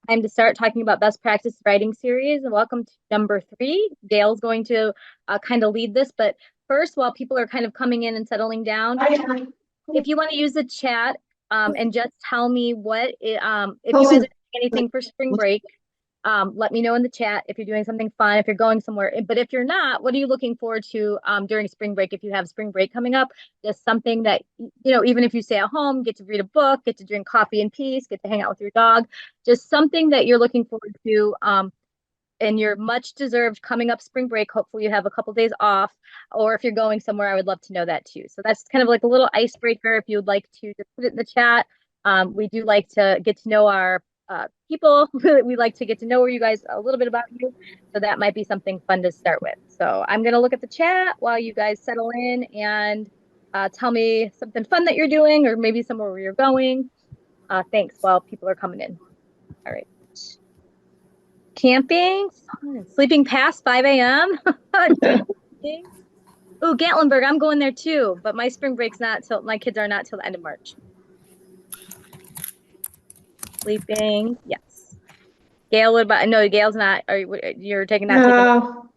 time to start talking about best practice writing series. And welcome to number 3. Gail's going to kind of lead this, but first, while people are kind of coming in and settling down, if you want to use the chat and just tell me what if you guys are doing anything for spring break, let me know in the chat if you're doing something fun, if you're going somewhere. But if you're not, what are you looking forward to during spring break? If you have spring break coming up, just something that, even if you stay at home, get to read a book, get to drink coffee in peace, get to hang out with your dog, just something that you're looking forward to in your much deserved coming up spring break. Hopefully you have a couple days off, or if you're going somewhere, I would love to know that too. So that's kind of like a little icebreaker. If you would like to just put it in the chat. We do like to get to know our people. We like to get to know you guys a little bit about you. So that might be something fun to start with. So I'm going to look at the chat while you guys settle in and tell me something fun that you're doing, or maybe somewhere where you're going. Thanks while people are coming in. All right. Camping, sleeping past 5 a.m. Oh, Gatlinburg, I'm going there too, but my spring break's not till my kids are not till the end of March. Sleeping, yes. Gail, what about? No, Gail's not. You're taking that? No.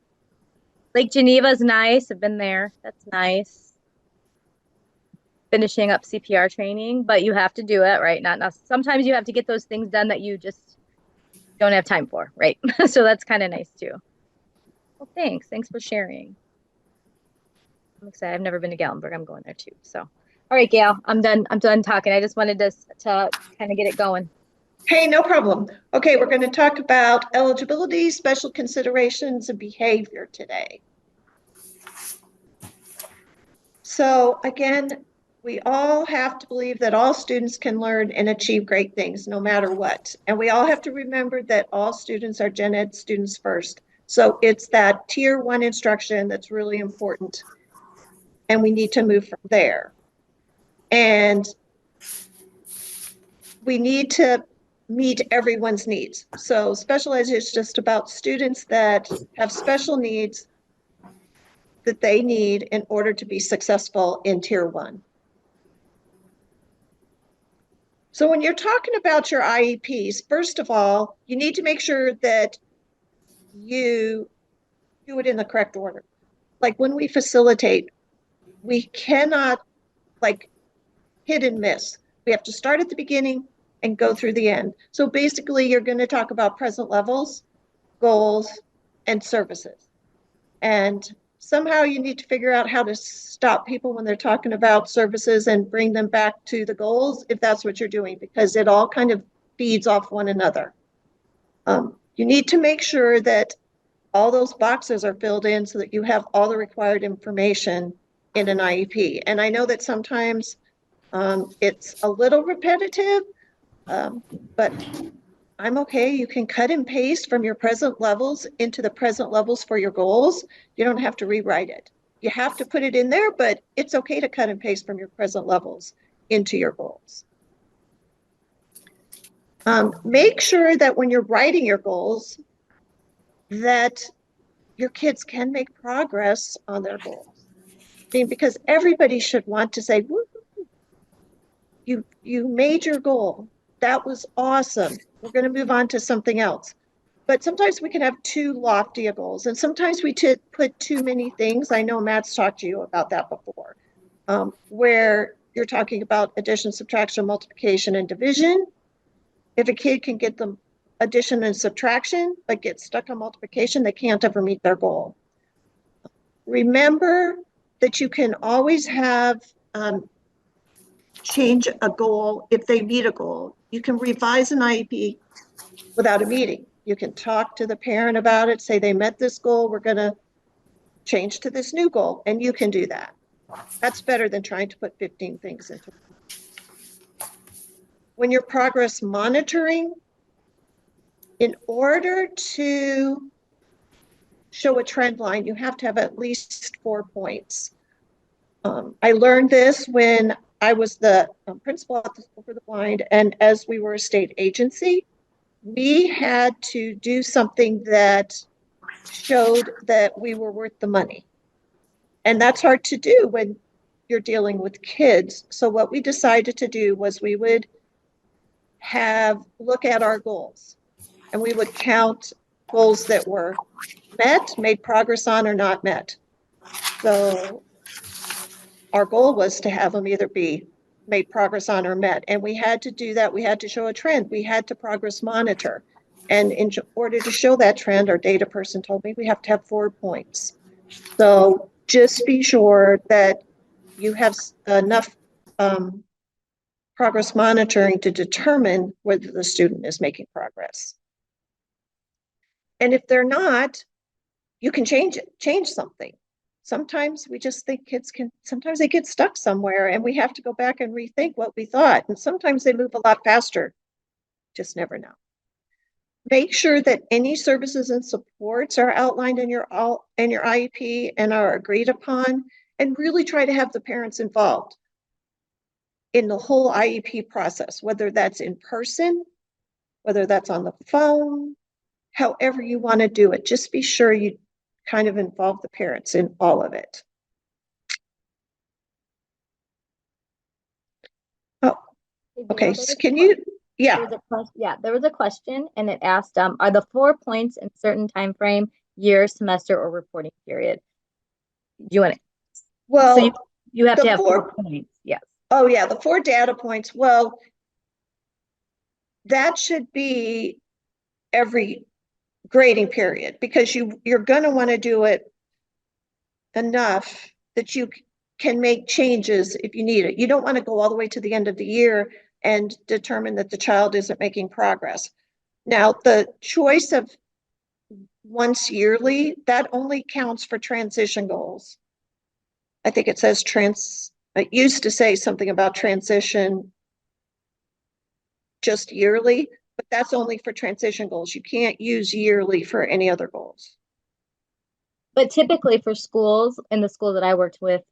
Lake Geneva's nice. I've been there. That's nice. Finishing up CPR training, but you have to do it, right? Sometimes you have to get those things done that you just don't have time for, right? So that's kind of nice too. Well, thanks. Thanks for sharing. I'm excited. I've never been to Gatlinburg. I'm going there too. So, all right, Gail, I'm done. I'm done talking. I just wanted to kind of get it going. Hey, no problem. Okay, we're going to talk about eligibility, special considerations, and behavior today. So again, we all have to believe that all students can learn and achieve great things no matter what. And we all have to remember that all students are gen ed students first. So it's that tier 1 instruction that's really important. And we need to move from there. And we need to meet everyone's needs. So special ed is just about students that have special needs that they need in order to be successful in tier 1. So when you're talking about your IEPs, first of all, you need to make sure that you do it in the correct order. Like when we facilitate, we cannot hit and miss. We have to start at the beginning and go through the end. So basically, you're going to talk about present levels, goals, and services. And somehow you need to figure out how to stop people when they're talking about services and bring them back to the goals, if that's what you're doing, because it all kind of feeds off one another. You need to make sure that all those boxes are filled in so that you have all the required information in an IEP. And I know that sometimes it's a little repetitive, but I'm okay. You can cut and paste from your present levels into the present levels for your goals. You don't have to rewrite it. You have to put it in there, but it's okay to cut and paste from your present levels into your goals. Make sure that when you're writing your goals, that your kids can make progress on their goals. I mean, because everybody should want to say, woo, you made your goal. That was awesome. We're going to move on to something else. But sometimes we can have too lofty goals, and sometimes we put too many things. I know Matt's talked to you about that before, where you're talking about addition, subtraction, multiplication, and division. If a kid can get them addition and subtraction, but get stuck on multiplication, they can't ever meet their goal. Remember that you can always have change a goal if they meet a goal. You can revise an IEP without a meeting. You can talk to the parent about it, say they met this goal, we're going to change to this new goal, and you can do that. That's better than trying to put 15 things into it. When you're progress monitoring, in order to show a trend line, you have to have at least 4 points. I learned this when I was the principal at the School for the Blind, and as we were a state agency, we had to do something that showed that we were worth the money. And that's hard to do when you're dealing with kids. So what we decided to do was we would look at our goals. and we would count goals that were met, made progress on, or not met. So our goal was to have them either be made progress on or met. And we had to do that. We had to show a trend. We had to progress monitor. And in order to show that trend, our data person told me we have to have 4 points. So just be sure that you have enough progress monitoring to determine whether the student is making progress. And if they're not, you can change something. Sometimes we just think sometimes they get stuck somewhere and we have to go back and rethink what we thought. And sometimes they move a lot faster. Just never know. Make sure that any services and supports are outlined in your IEP and are agreed upon, and really try to have the parents involved in the whole IEP process, whether that's in person, whether that's on the phone, however you want to do it. Just be sure you kind of involve the parents in all of it. Oh, okay. Can you? Yeah. There was a question, and it asked, are the 4 points in certain time frame, year, semester, or reporting period? Do you want to? Well, so you have to have 4 points. Yes. Oh yeah, the 4 data points. Well, that should be every grading period, because you're going to want to do it enough that you can make changes if you need it. You don't want to go all the way to the end of the year and determine that the child isn't making progress. Now, the choice of once yearly, that only counts for transition goals. I think it says it used to say something about transition just yearly, but that's only for transition goals. You can't use yearly for any other goals. But typically for schools, in the school that I worked with,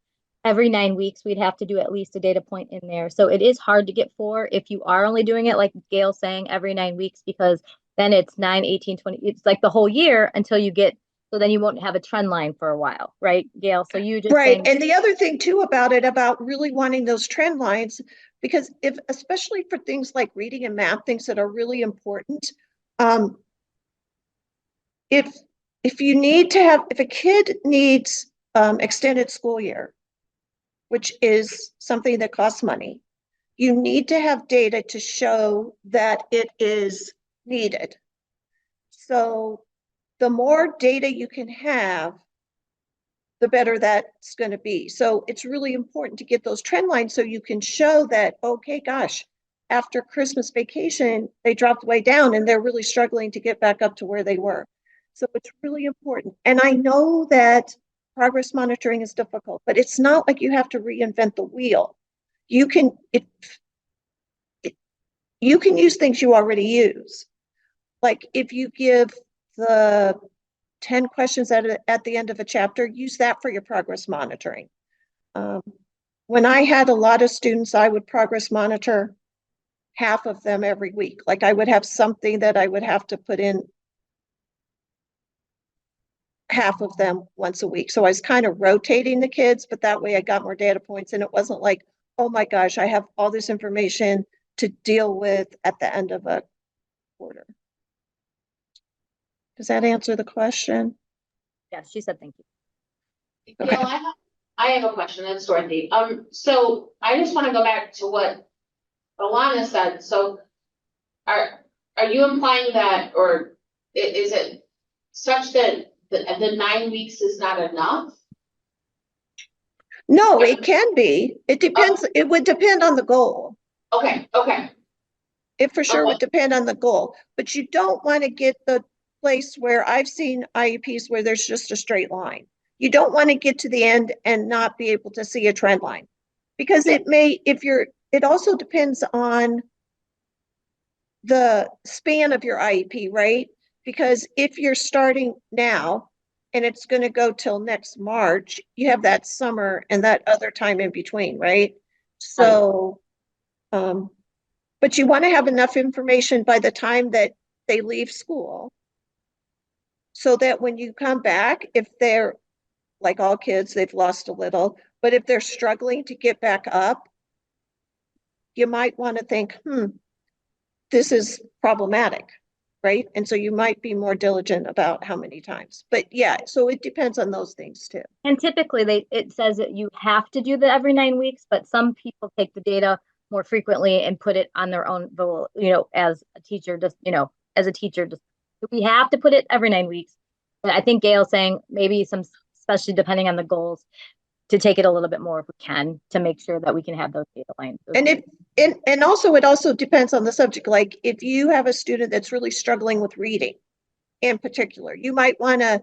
every 9 weeks, we'd have to do at least a data point in there. So it is hard to get 4 if you are only doing it, like Gail's saying, every 9 weeks, because then it's 9, 18, 20. It's like the whole year until you get, so then you won't have a trend line for a while, right, Gail? So you just right. And the other thing too about really wanting those trend lines, because especially for things like reading and math, things that are really important, if you need to have, if a kid needs extended school year, which is something that costs money, you need to have data to show that it is needed. So the more data you can have, the better that's going to be. So it's really important to get those trend lines so you can show that, okay, gosh, after Christmas vacation, they dropped way down and they're really struggling to get back up to where they were. So it's really important. And I know that progress monitoring is difficult, but it's not like you have to reinvent the wheel. You can use things you already use. Like if you give the 10 questions at the end of a chapter, use that for your progress monitoring. When I had a lot of students, I would progress monitor half of them every week. Like I would have something that I would have to put in half of them once a week. So I was kind of rotating the kids, but that way I got more data points, and it wasn't like, oh my gosh, I have all this information to deal with at the end of a quarter. Does that answer the question? Yes, she said thank you. Okay. Gail, I have a question. That's Dorothy. So I just want to go back to what Alana said. So are you implying that, or is it such that the 9 weeks is not enough? No, it can be. It depends. It would depend on the goal. Okay. It for sure would depend on the goal, but you don't want to get the place where I've seen IEPs where there's just a straight line. You don't want to get to the end and not be able to see a trend line, because it may, it also depends on the span of your IEP, right? Because if you're starting now and it's going to go till next March, you have that summer and that other time in between, right? So, but you want to have enough information by the time that they leave school, so that when you come back, if they're like all kids, they've lost a little, but if they're struggling to get back up, you might want to think, this is problematic, right? And so you might be more diligent about how many times. But yeah, so it depends on those things too. And typically it says that you have to do that every 9 weeks, but some people take the data more frequently and put it on their own, as a teacher, we have to put it every 9 weeks. But I think Gail's saying maybe especially depending on the goals, to take it a little bit more if we can, to make sure that we can have those data lines. And also, it also depends on the subject. Like if you have a student that's really struggling with reading in particular, you might want to,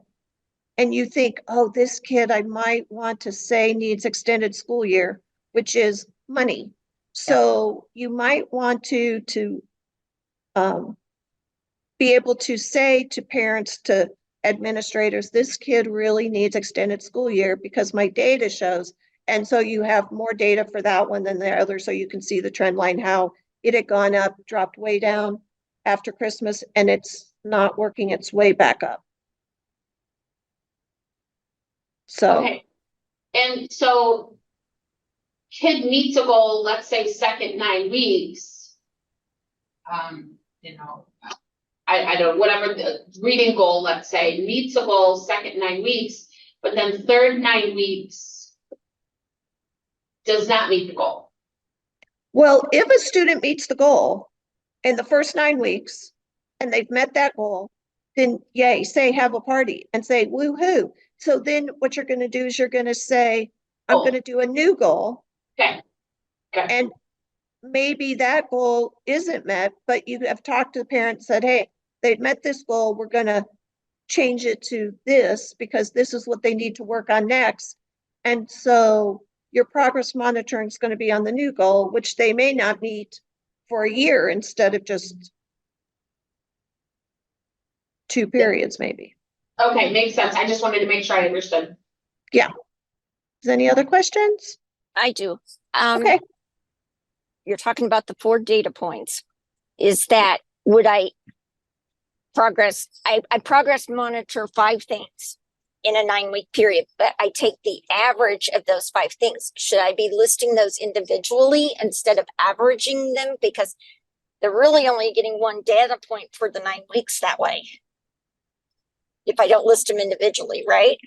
and you think, oh, this kid, I might want to say needs extended school year, which is money. So you might want to be able to say to parents, to administrators, this kid really needs extended school year because my data shows. And so you have more data for that one than the other. So you can see the trend line, how it had gone up, dropped way down after Christmas, and it's not working its way back up. So, Okay. And so kid meets a goal, let's say second 9 weeks. I don't, whatever the reading goal, let's say, meets a goal second 9 weeks, but then third 9 weeks does not meet the goal. well, if a student meets the goal in the first 9 weeks and they've met that goal, then yay, say have a party and say woohoo. So then what you're going to do is you're going to say, I'm going to do a new goal. Okay. Okay. And maybe that goal isn't met, but you have talked to the parent, said, hey, they've met this goal. We're going to change it to this because this is what they need to work on next. And so your progress monitoring is going to be on the new goal, which they may not meet for a year instead of just 2 periods, maybe. Okay, makes sense. I just wanted to make sure I understood. Yeah. Is any other questions? I do. Okay. You're talking about the 4 data points. Is that, would I progress monitor 5 things in a 9-week period, but I take the average of those 5 things. Should I be listing those individually instead of averaging them? Because they're really only getting 1 data point for the 9 weeks that way. If I don't list them individually, right?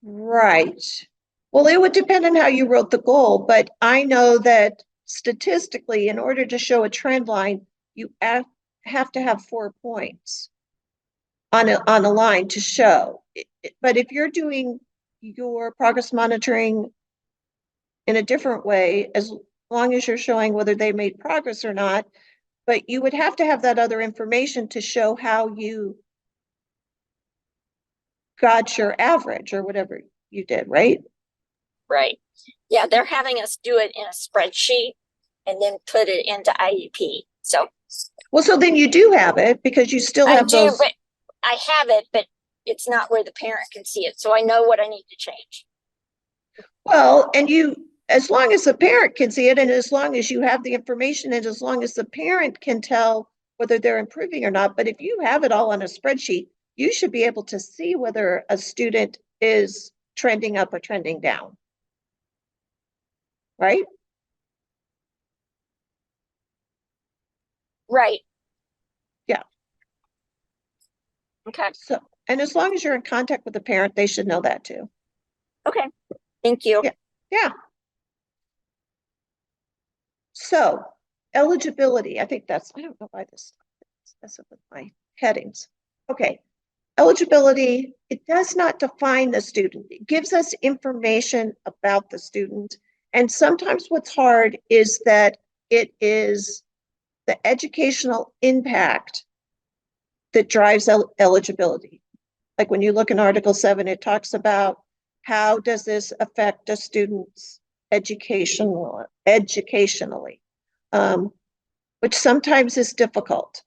Right. Well, it would depend on how you wrote the goal, but I know that statistically, in order to show a trend line, you have to have 4 points on a line to show. But if you're doing your progress monitoring in a different way, as long as you're showing whether they made progress or not, but you would have to have that other information to show how you got your average or whatever you did, right? Right. Yeah, they're having us do it in a spreadsheet and then put it into IEP. So, well, so then you do have it because you still have those. but I have it, but it's not where the parent can see it. So I know what I need to change. Well, and as long as the parent can see it, and as long as you have the information, and as long as the parent can tell whether they're improving or not. But if you have it all on a spreadsheet, you should be able to see whether a student is trending up or trending down. Right? Right. Yeah. Okay. So, and as long as you're in contact with the parent, they should know that too. Okay. Thank you. Yeah. So, eligibility, I think I don't know why this mess up with my headings. Okay. Eligibility, it does not define the student. It gives us information about the student. And sometimes what's hard is that it is the educational impact that drives eligibility. Like when you look in Article 7, it talks about how does this affect a student's educationally, which sometimes is difficult.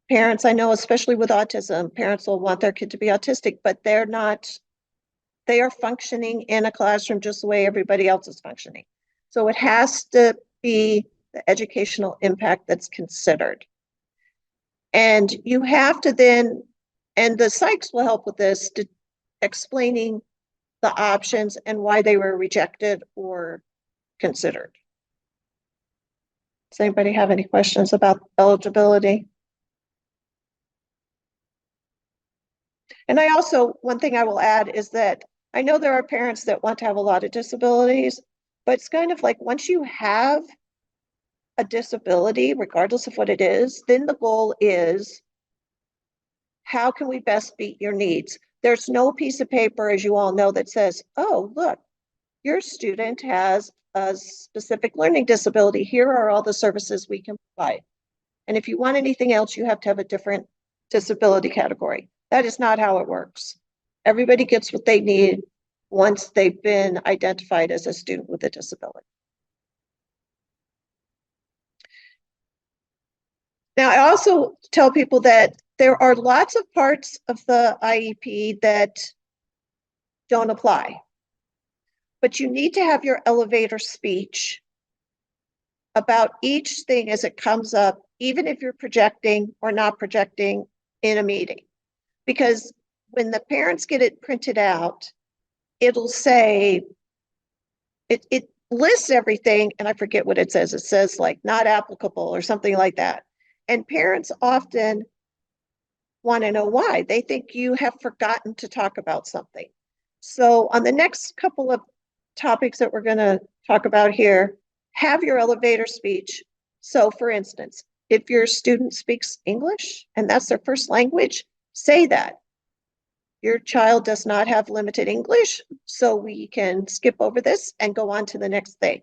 Parents, I know, especially with autism, parents will want their kid to be autistic, but they're not, they are functioning in a classroom just the way everybody else is functioning. So it has to be the educational impact that's considered. And you have to then, and the psychs will help with this, to explaining the options and why they were rejected or considered. Does anybody have any questions about eligibility? And I also, one thing I will add is that I know there are parents that want to have a lot of disabilities, but it's kind of like once you have a disability, regardless of what it is, then the goal is how can we best meet your needs? There's no piece of paper, as you all know, that says, oh, look, your student has a specific learning disability. Here are all the services we can provide. And if you want anything else, you have to have a different disability category. That is not how it works. Everybody gets what they need once they've been identified as a student with a disability. Now, I also tell people that there are lots of parts of the IEP that don't apply, but you need to have your elevator speech about each thing as it comes up, even if you're projecting or not projecting in a meeting. Because when the parents get it printed out, it'll say, it lists everything, and I forget what it says. It says like not applicable or something like that. And parents often want to know why. They think you have forgotten to talk about something. So on the next couple of topics that we're going to talk about here, have your elevator speech. So for instance, if your student speaks English and that's their first language, say that. Your child does not have limited English, so we can skip over this and go on to the next thing.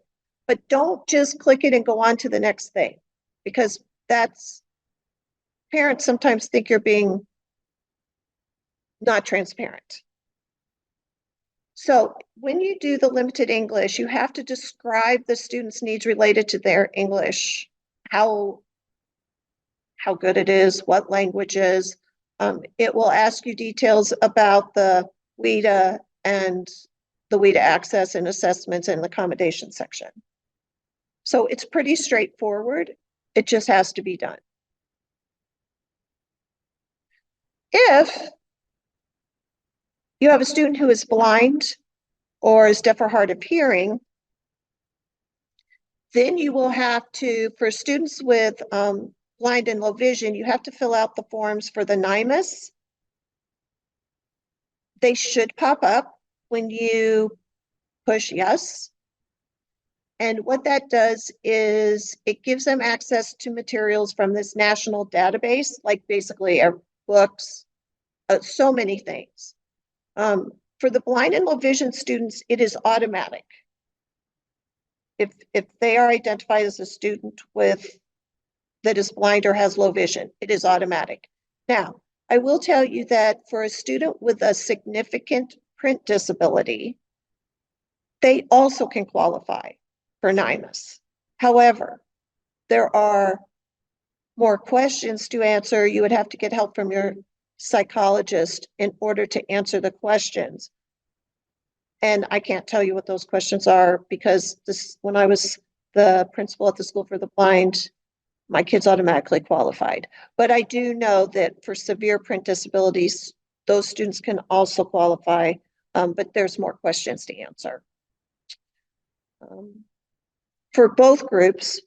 But don't just click it and go on to the next thing, because that's, parents sometimes think you're being not transparent. So when you do the limited English, you have to describe the student's needs related to their English, how good it is, what languages. It will ask you details about the WIDA and the WIDA access and assessments and the accommodation section. So it's pretty straightforward. It just has to be done. If you have a student who is blind or is deaf or hard of hearing, then you will have to, for students with blind and low vision, you have to fill out the forms for the NIMUS. They should pop up when you push yes. And what that does is it gives them access to materials from this national database, like basically our books, so many things. For the blind and low vision students, it is automatic. If they are identified as a student that is blind or has low vision, it is automatic. Now, I will tell you that for a student with a significant print disability, they also can qualify for NIMUS. However, there are more questions to answer. You would have to get help from your psychologist in order to answer the questions. And I can't tell you what those questions are, because when I was the principal at the School for the Blind, my kids automatically qualified. But I do know that for severe print disabilities, those students can also qualify, but there's more questions to answer. For both groups,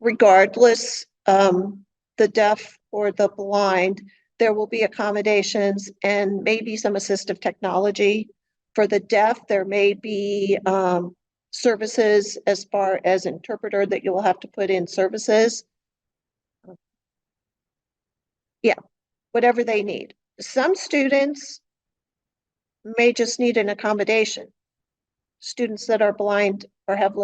regardless, the deaf or the blind, there will be accommodations and maybe some assistive technology. For the deaf, there may be services as far as interpreter that you will have to put in services. Yeah, whatever they need. Some students may just need an accommodation. Students that are blind or have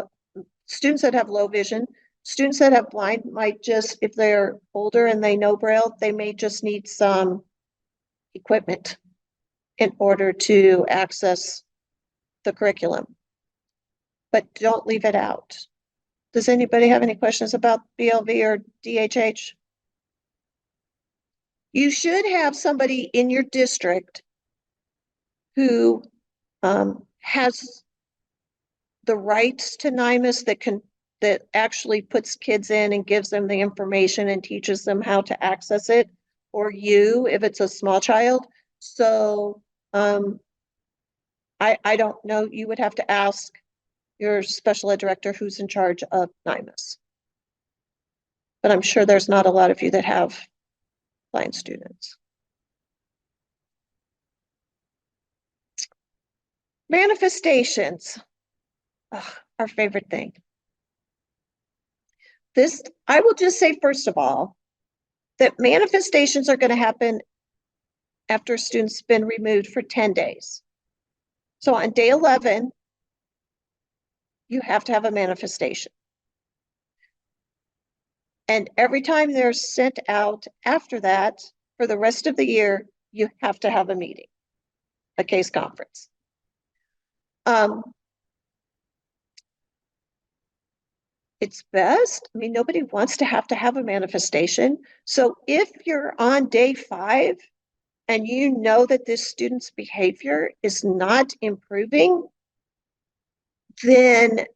students that have low vision, students that have blind might just, if they're older and they know Braille, they may just need some equipment in order to access the curriculum. But don't leave it out. Does anybody have any questions about BLV or DHH? You should have somebody in your district who has the rights to NIMUS that actually puts kids in and gives them the information and teaches them how to access it, or you, if it's a small child. So I don't know, you would have to ask your special ed director who's in charge of NIMUS. but I'm sure there's not a lot of you that have blind students. Manifestations, our favorite thing. This, I will just say, first of all, that manifestations are going to happen after a student's been removed for 10 days. So on day 11, you have to have a manifestation. And every time they're sent out after that, for the rest of the year, you have to have a meeting, a case conference. It's best. I mean, nobody wants to have a manifestation. So if you're on day 5 and you know that this student's behavior is not improving, then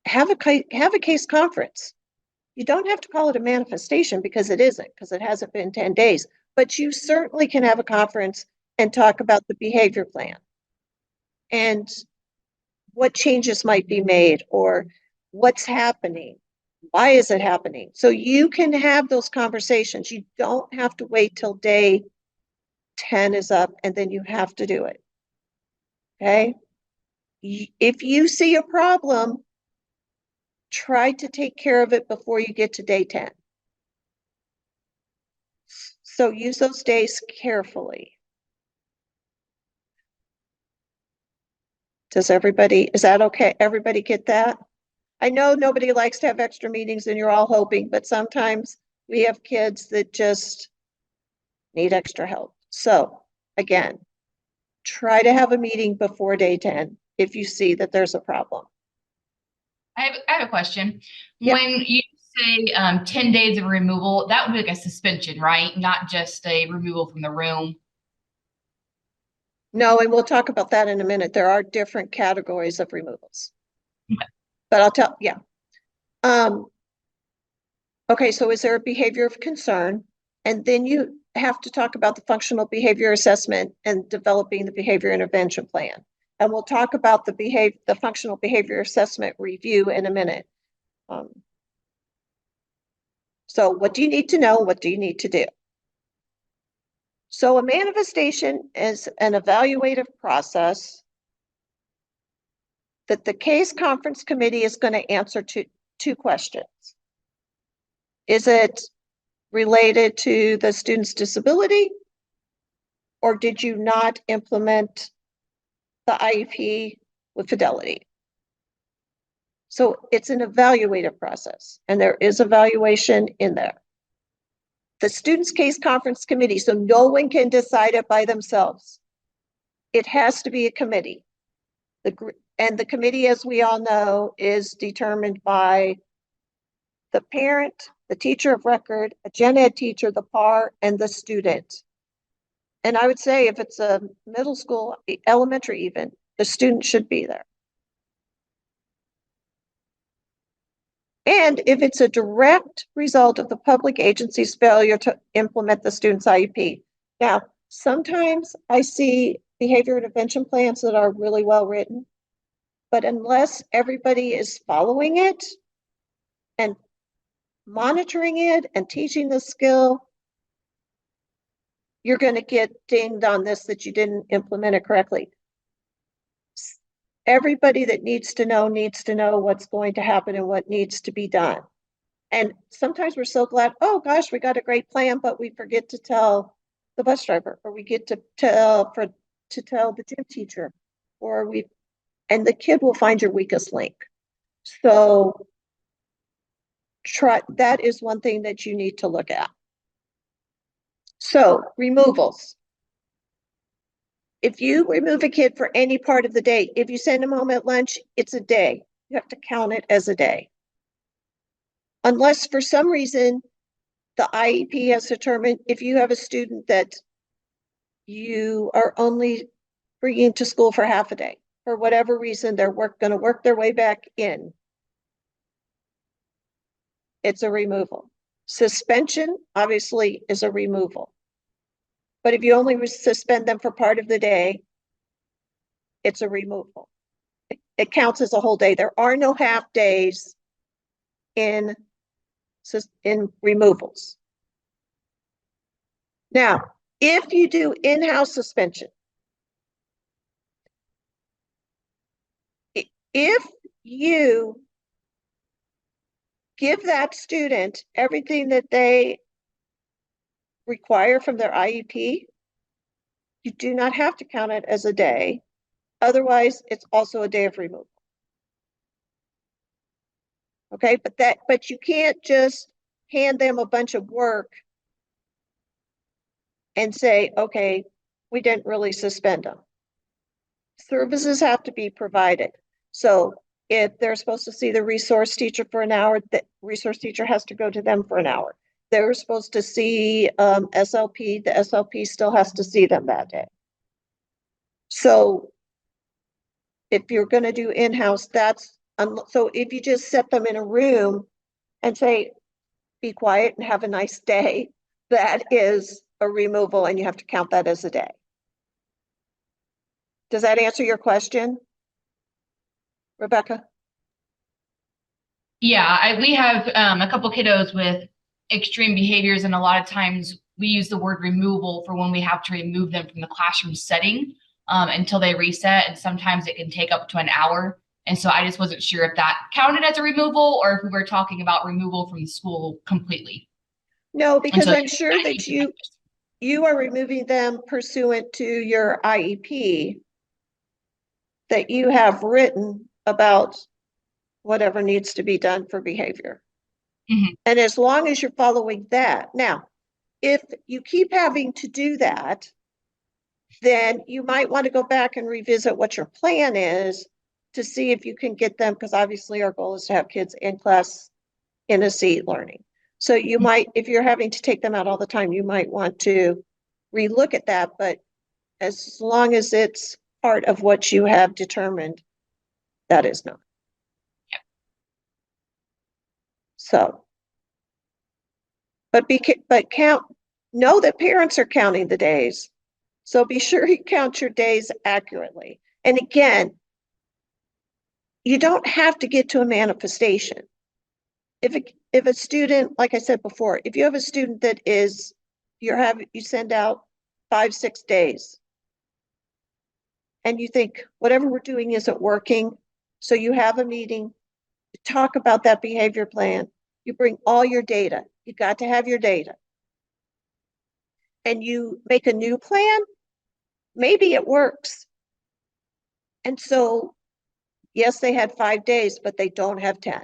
have a case conference. You don't have to call it a manifestation because it isn't, because it hasn't been 10 days, but you certainly can have a conference and talk about the behavior plan and what changes might be made or what's happening. Why is it happening? So you can have those conversations. You don't have to wait till day 10 is up and then you have to do it. Okay? If you see a problem, try to take care of it before you get to day 10. So use those days carefully. Is that okay? Everybody get that? I know nobody likes to have extra meetings and you're all hoping, but sometimes we have kids that just need extra help. So again, try to have a meeting before day 10 if you see that there's a problem. I have a question. Yep. When you say 10 days of removal, that would be like a suspension, right? Not just a removal from the room. No, and we'll talk about that in a minute. There are different categories of removals. Okay. But I'll tell, yeah. Okay, so is there a behavior of concern? And then you have to talk about the functional behavior assessment and developing the behavior intervention plan. And we'll talk about the functional behavior assessment review in a minute. So what do you need to know? What do you need to do? So a manifestation is an evaluative process that the case conference committee is going to answer two questions. Is it related to the student's disability? Or did you not implement the IEP with fidelity? So it's an evaluative process, and there is evaluation in there. The student's case conference committee, so no one can decide it by themselves. It has to be a committee. And the committee, as we all know, is determined by the parent, the teacher of record, a gen ed teacher, the PAR, and the student. And I would say if it's a middle school, elementary even, the student should be there. And if it's a direct result of the public agency's failure to implement the student's IEP. Now, sometimes I see behavior intervention plans that are really well written, but unless everybody is following it and monitoring it and teaching the skill, you're going to get dinged on this that you didn't implement it correctly. Everybody that needs to know what's going to happen and what needs to be done. And sometimes we're so glad, oh gosh, we got a great plan, but we forget to tell the bus driver, or we get to tell the gym teacher, and the kid will find your weakest link. So that is one thing that you need to look at. So removals. If you remove a kid for any part of the day, if you send them home at lunch, it's a day. You have to count it as a day. Unless for some reason, the IEP has determined if you have a student that you are only bringing to school for half a day, for whatever reason, they're going to work their way back in. It's a removal. Suspension, obviously, is a removal. But if you only suspend them for part of the day, it's a removal. It counts as a whole day. There are no half days in in removals. Now, if you do in-house suspension, if you give that student everything that they require from their IEP, you do not have to count it as a day. Otherwise, it's also a day of removal. Okay, but you can't just hand them a bunch of work and say, okay, we didn't really suspend them. Services have to be provided. So if they're supposed to see the resource teacher for an hour, the resource teacher has to go to them for an hour. They're supposed to see SLP, the SLP still has to see them that day. So if you're going to do in-house, so if you just set them in a room and say, be quiet and have a nice day, that is a removal and you have to count that as a day. Does that answer your question, Rebecca? Yeah, we have a couple kiddos with extreme behaviors, and a lot of times we use the word removal for when we have to remove them from the classroom setting until they reset, and sometimes it can take up to an hour. And so I just wasn't sure if that counted as a removal or if we were talking about removal from the school completely. No, because so I'm sure that you are removing them pursuant to your IEP that you have written about whatever needs to be done for behavior. Mhm. And as long as you're following that. Now, if you keep having to do that, then you might want to go back and revisit what your plan is to see if you can get them, because obviously our goal is to have kids in class in a seat learning. So you might, if you're having to take them out all the time, you might want to relook at that, but as long as it's part of what you have determined, that is not. Yep. So, but know that parents are counting the days. So be sure you count your days accurately. And again, you don't have to get to a manifestation. If a student, like I said before, if you have a student that is, you send out 5-6 days and you think whatever we're doing isn't working, so you have a meeting, you talk about that behavior plan, you bring all your data, you got to have your data, and you make a new plan, maybe it works. And so, yes, they had 5 days, but they don't have 10.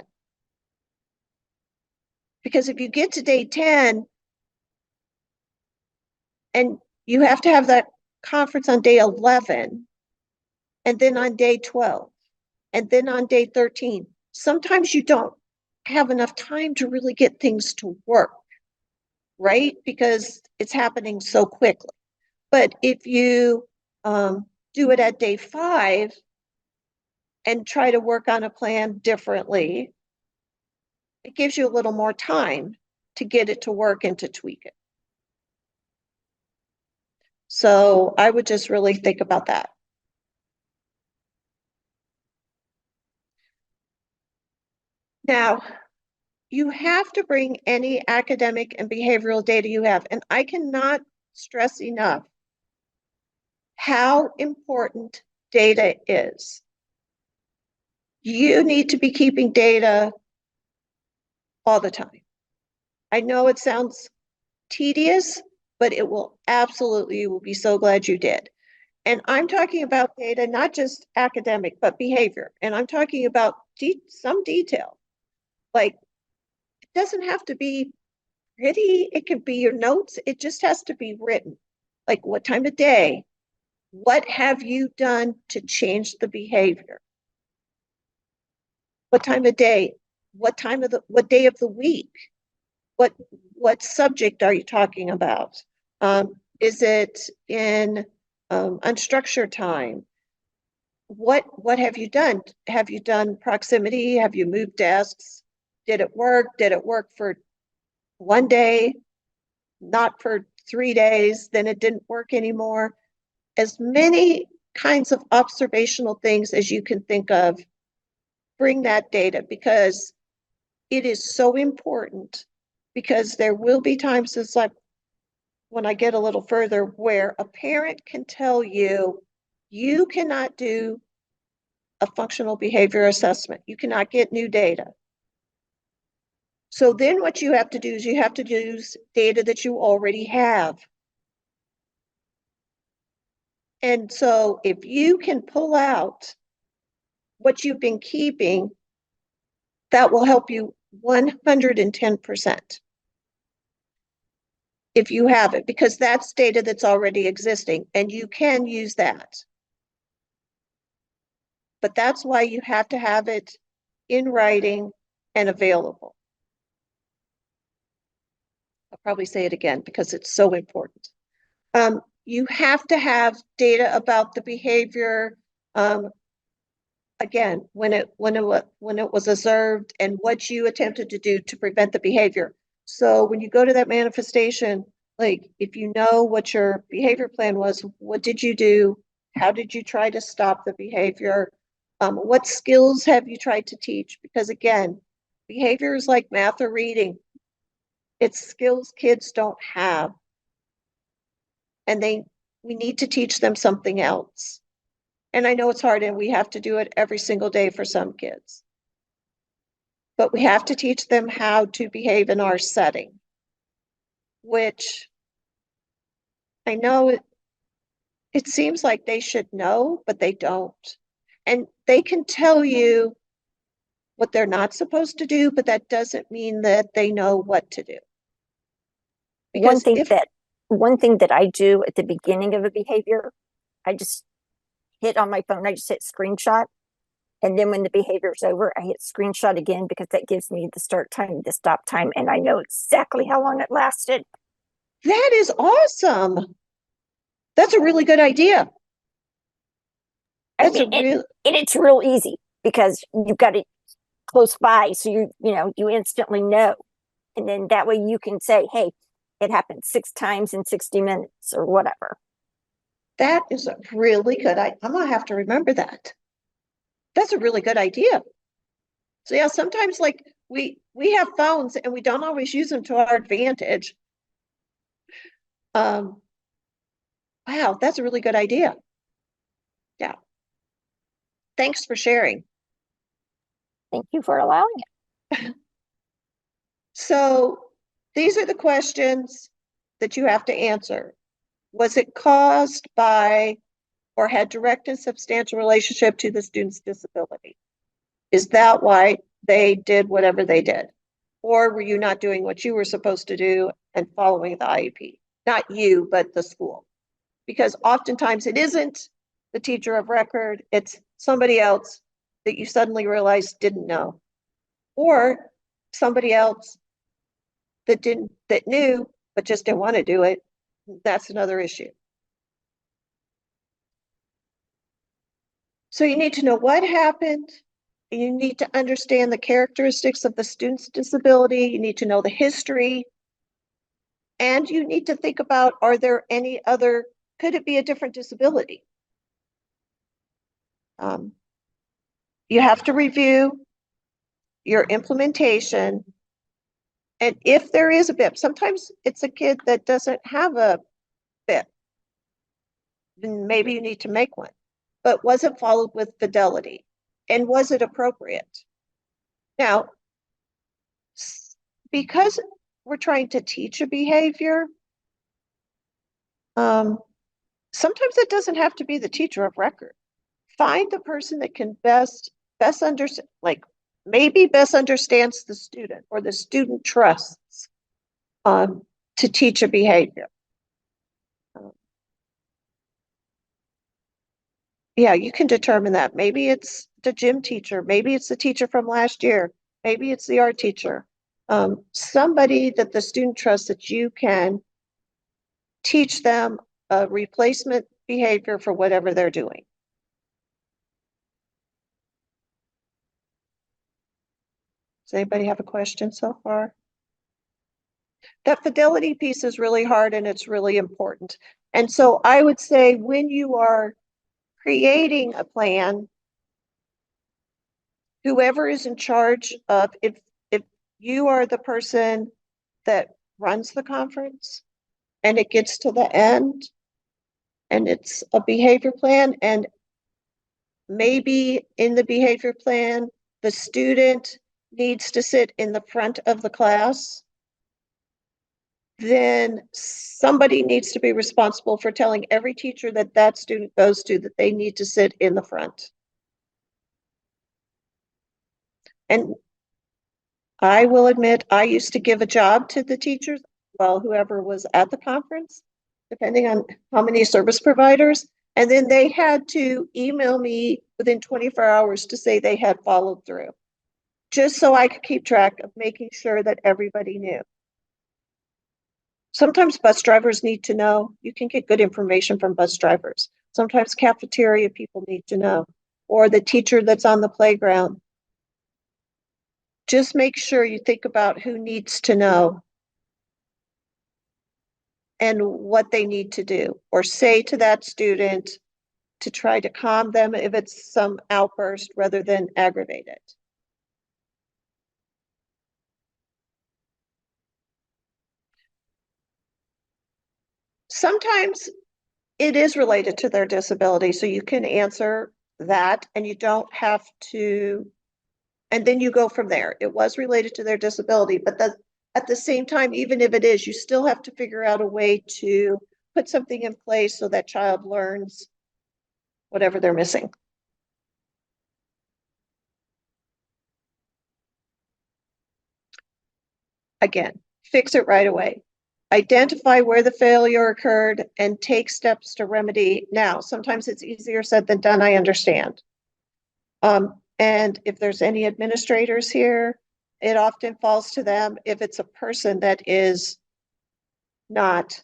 Because if you get to day 10 and you have to have that conference on day 11, and then on day 12, and then on day 13, sometimes you don't have enough time to really get things to work, right? Because it's happening so quickly. But if you do it at day 5 and try to work on a plan differently, it gives you a little more time to get it to work and to tweak it. So I would just really think about that. Now, you have to bring any academic and behavioral data you have, and I cannot stress enough how important data is. You need to be keeping data all the time. I know it sounds tedious, but it will absolutely, you will be so glad you did. And I'm talking about data, not just academic, but behavior. And I'm talking about some detail. Like, it doesn't have to be pretty. It can be your notes. It just has to be written. Like, what time of day? What have you done to change the behavior? What time of day? What day of the week? What subject are you talking about? Is it in unstructured time? What have you done? Have you done proximity? Have you moved desks? Did it work? Did it work for 1 day? Not for 3 days? Then it didn't work anymore. As many kinds of observational things as you can think of, bring that data, because it is so important because there will be times, it's like when I get a little further, where a parent can tell you, you cannot do a functional behavior assessment. You cannot get new data. So then what you have to do is you have to use data that you already have. And so if you can pull out what you've been keeping, that will help you 110%. If you have it, because that's data that's already existing and you can use that. But that's why you have to have it in writing and available. I'll probably say it again because it's so important. You have to have data about the behavior, again, when it was observed and what you attempted to do to prevent the behavior. So when you go to that manifestation, like if you know what your behavior plan was, what did you do? How did you try to stop the behavior? What skills have you tried to teach? Because again, behavior is like math or reading. It's skills kids don't have. And we need to teach them something else. And I know it's hard and we have to do it every single day for some kids. But we have to teach them how to behave in our setting, which I know it seems like they should know, but they don't. And they can tell you what they're not supposed to do, but that doesn't mean that they know what to do. One Because thing that I do at the beginning of a behavior, I just hit on my phone, I just hit screenshot. And then when the behavior is over, I hit screenshot again because that gives me the start time, the stop time, and I know exactly how long it lasted. that is awesome. That's a really good idea. I That's mean, a real, and it's real easy because you've got it close by, so you instantly know, and then that way you can say, "Hey, it happened 6 times in 60 minutes or whatever." that is a really good, I'm gonna have to remember that. That's a really good idea. So yeah, sometimes like we have phones and we don't always use them to our advantage. Wow, that's a really good idea. Yeah. Thanks for sharing. Thank you for allowing it. So these are the questions that you have to answer. Was it caused by or had direct and substantial relationship to the student's disability? Is that why they did whatever they did? Or were you not doing what you were supposed to do and following the IEP? Not you, but the school. Because oftentimes it isn't the teacher of record, it's somebody else that you suddenly realize didn't know. Or somebody else that knew, but just didn't want to do it. That's another issue. So you need to know what happened. You need to understand the characteristics of the student's disability. You need to know the history. And you need to think about, are there any other, could it be a different disability? You have to review your implementation. And if there is a BIP, sometimes it's a kid that doesn't have a BIP. Then maybe you need to make one. But was it followed with fidelity? And was it appropriate? Now, because we're trying to teach a behavior, sometimes it doesn't have to be the teacher of record. Find the person that can best understand, like maybe best understands the student or the student trusts to teach a behavior. Yeah, you can determine that. Maybe it's the gym teacher, maybe it's the teacher from last year, maybe it's the art teacher. Somebody that the student trusts that you can teach them a replacement behavior for whatever they're doing. Does anybody have a question so far? That fidelity piece is really hard and it's really important. And so I would say when you are creating a plan, whoever is in charge of, if you are the person that runs the conference, and it gets to the end and it's a behavior plan, and maybe in the behavior plan, the student needs to sit in the front of the class, then somebody needs to be responsible for telling every teacher that that student goes to that they need to sit in the front. And I will admit, I used to give a job to the teachers, well, whoever was at the conference, depending on how many service providers, and then they had to email me within 24 hours to say they had followed through, just so I could keep track of making sure that everybody knew. Sometimes bus drivers need to know. You can get good information from bus drivers. Sometimes cafeteria people need to know, or the teacher that's on the playground. Just make sure you think about who needs to know and what they need to do, or say to that student to try to calm them if it's some outburst rather than aggravate it. Sometimes it is related to their disability, so you can answer that and you don't have to, and then you go from there. It was related to their disability, but at the same time, even if it is, you still have to figure out a way to put something in place so that child learns whatever they're missing. Again, fix it right away. Identify where the failure occurred and take steps to remedy. Now, sometimes it's easier said than done, I understand. And if there's any administrators here, it often falls to them if it's a person that is not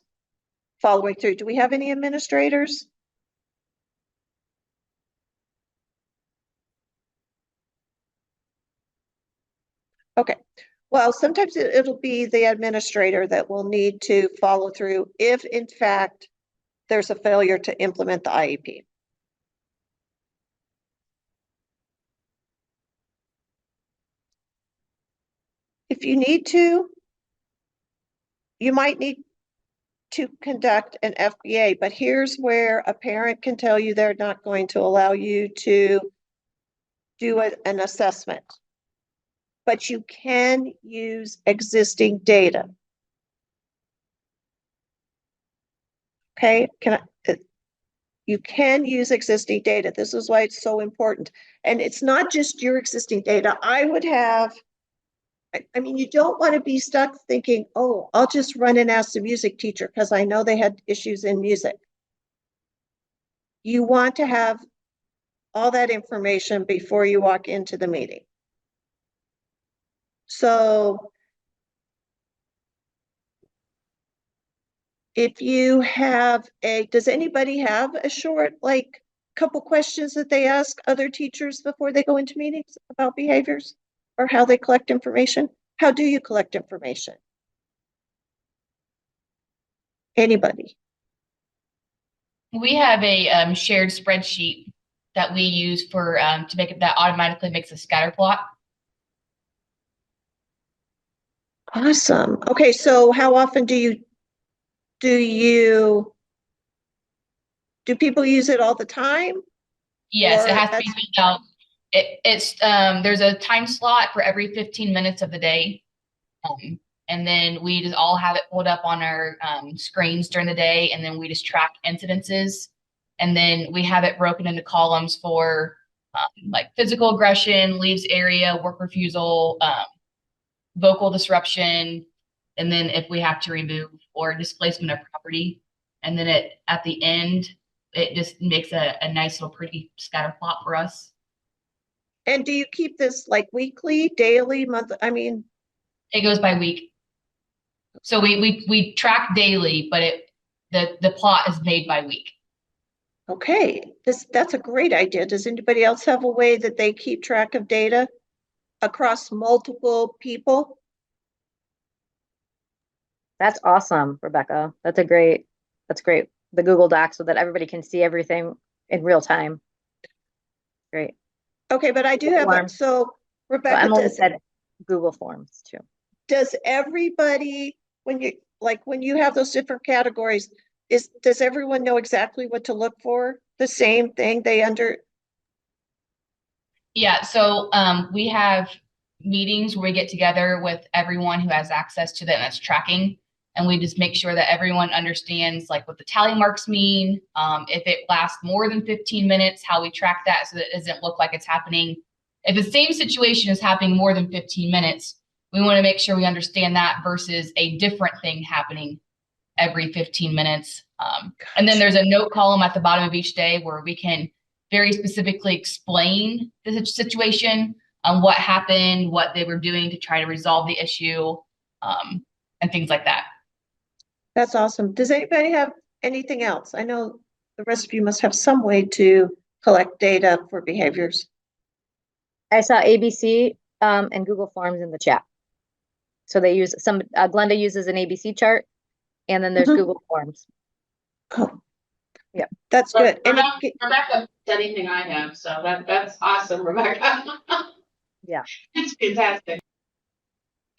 following through. Do we have any administrators? Okay, well, sometimes it'll be the administrator that will need to follow through if in fact there's a failure to implement the IEP. If you need to, you might need to conduct an FBA, but here's where a parent can tell you they're not going to allow you to do an assessment. But you can use existing data. Okay, you can use existing data. This is why it's so important. And it's not just your existing data. I would have, I mean, you don't want to be stuck thinking, oh, I'll just run and ask the music teacher because I know they had issues in music. You want to have all that information before you walk into the meeting. So if you have does anybody have a short, like, couple questions that they ask other teachers before they go into meetings about behaviors or how they collect information? How do you collect information? Anybody? We have a shared spreadsheet that we use for to make it that automatically makes a scatter plot. Awesome. Okay, so how often do people use it all the time? Yes, it Or has to be filled out. It's there's a time slot for every 15 minutes of the day. And then we just all have it pulled up on our screens during the day, and then we just track incidences. And then we have it broken into columns for like physical aggression, leaves area, work refusal, vocal disruption, and then if we have to remove or displacement of property. And then at the end, it just makes a nice little pretty scatter plot for us. And do you keep this like weekly, daily, month? I mean, it goes by week. So we track daily, but the plot is made by week. okay, that's a great idea. Does anybody else have a way that they keep track of data across multiple people? That's awesome, Rebecca. That's great. The Google Docs so that everybody can see everything in real time. Great. Okay, but I do have Forms. so So Rebecca, Emily said Google Forms too. does everybody, when you have those different categories, does everyone know exactly what to look for? The same thing Yeah, so we have meetings where we get together with everyone who has access to them that's tracking. And we just make sure that everyone understands like what the tally marks mean. If it lasts more than 15 minutes, how we track that so that it doesn't look like it's happening. If the same situation is happening more than 15 minutes, we want to make sure we understand that versus a different thing happening every 15 minutes. And then there's a note column at the bottom of each day where we can very specifically explain the situation, what happened, what they were doing to try to resolve the issue, and things like that. That's awesome. Does anybody have anything else? I know the rest of you must have some way to collect data for behaviors. I saw ABC and Google Forms in the chat. So they use Glenda uses an ABC chart, and then there's Mhm. Google Forms. Oh. Yeah. That's good. And Rebecca, anything I have, so that's awesome, Rebecca. Yeah. It's fantastic.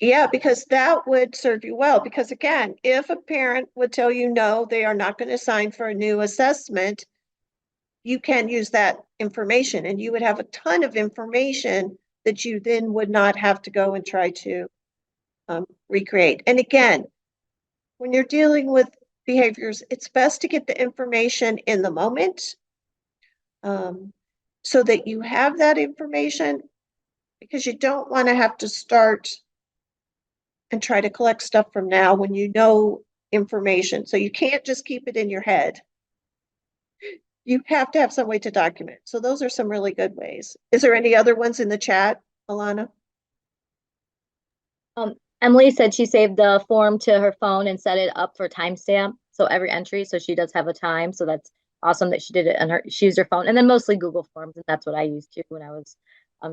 yeah, because that would serve you well. Because again, if a parent would tell you no, they are not going to sign for a new assessment, you can use that information and you would have a ton of information that you then would not have to go and try to recreate. And again, when you're dealing with behaviors, it's best to get the information in the moment so that you have that information, because you don't want to have to start and try to collect stuff from now when you know information. So you can't just keep it in your head. You have to have some way to document. So those are some really good ways. Is there any other ones in the chat, Alana? Emily said she saved the form to her phone and set it up for timestamp. So every entry, so she does have a time. So that's awesome that she did it on she used her phone, and then mostly Google Forms, and that's what I used too when I was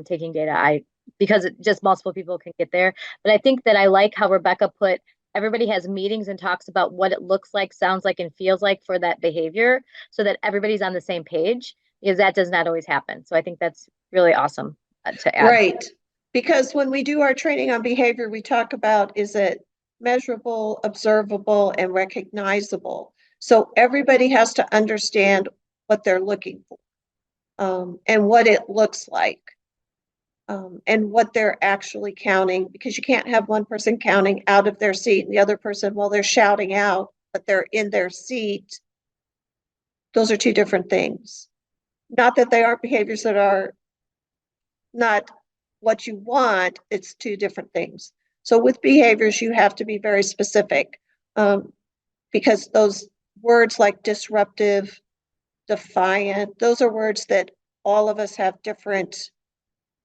taking data. Because it just multiple people can get there. But I think that I like how Rebecca put everybody has meetings and talks about what it looks like, sounds like, and feels like for that behavior, so that everybody's on the same page, because that does not always happen. So I think that's really awesome to add. Right. Because when we do our training on behavior, we talk about, is it measurable, observable, and recognizable? So everybody has to understand what they're looking for and what it looks like and what they're actually counting, because you can't have one person counting out of their seat and the other person, while they're shouting out, but they're in their seat. Those are two different things. Not that they aren't behaviors that are not what you want, it's two different things. So with behaviors, you have to be very specific because those words like disruptive, defiant, those are words that all of us have different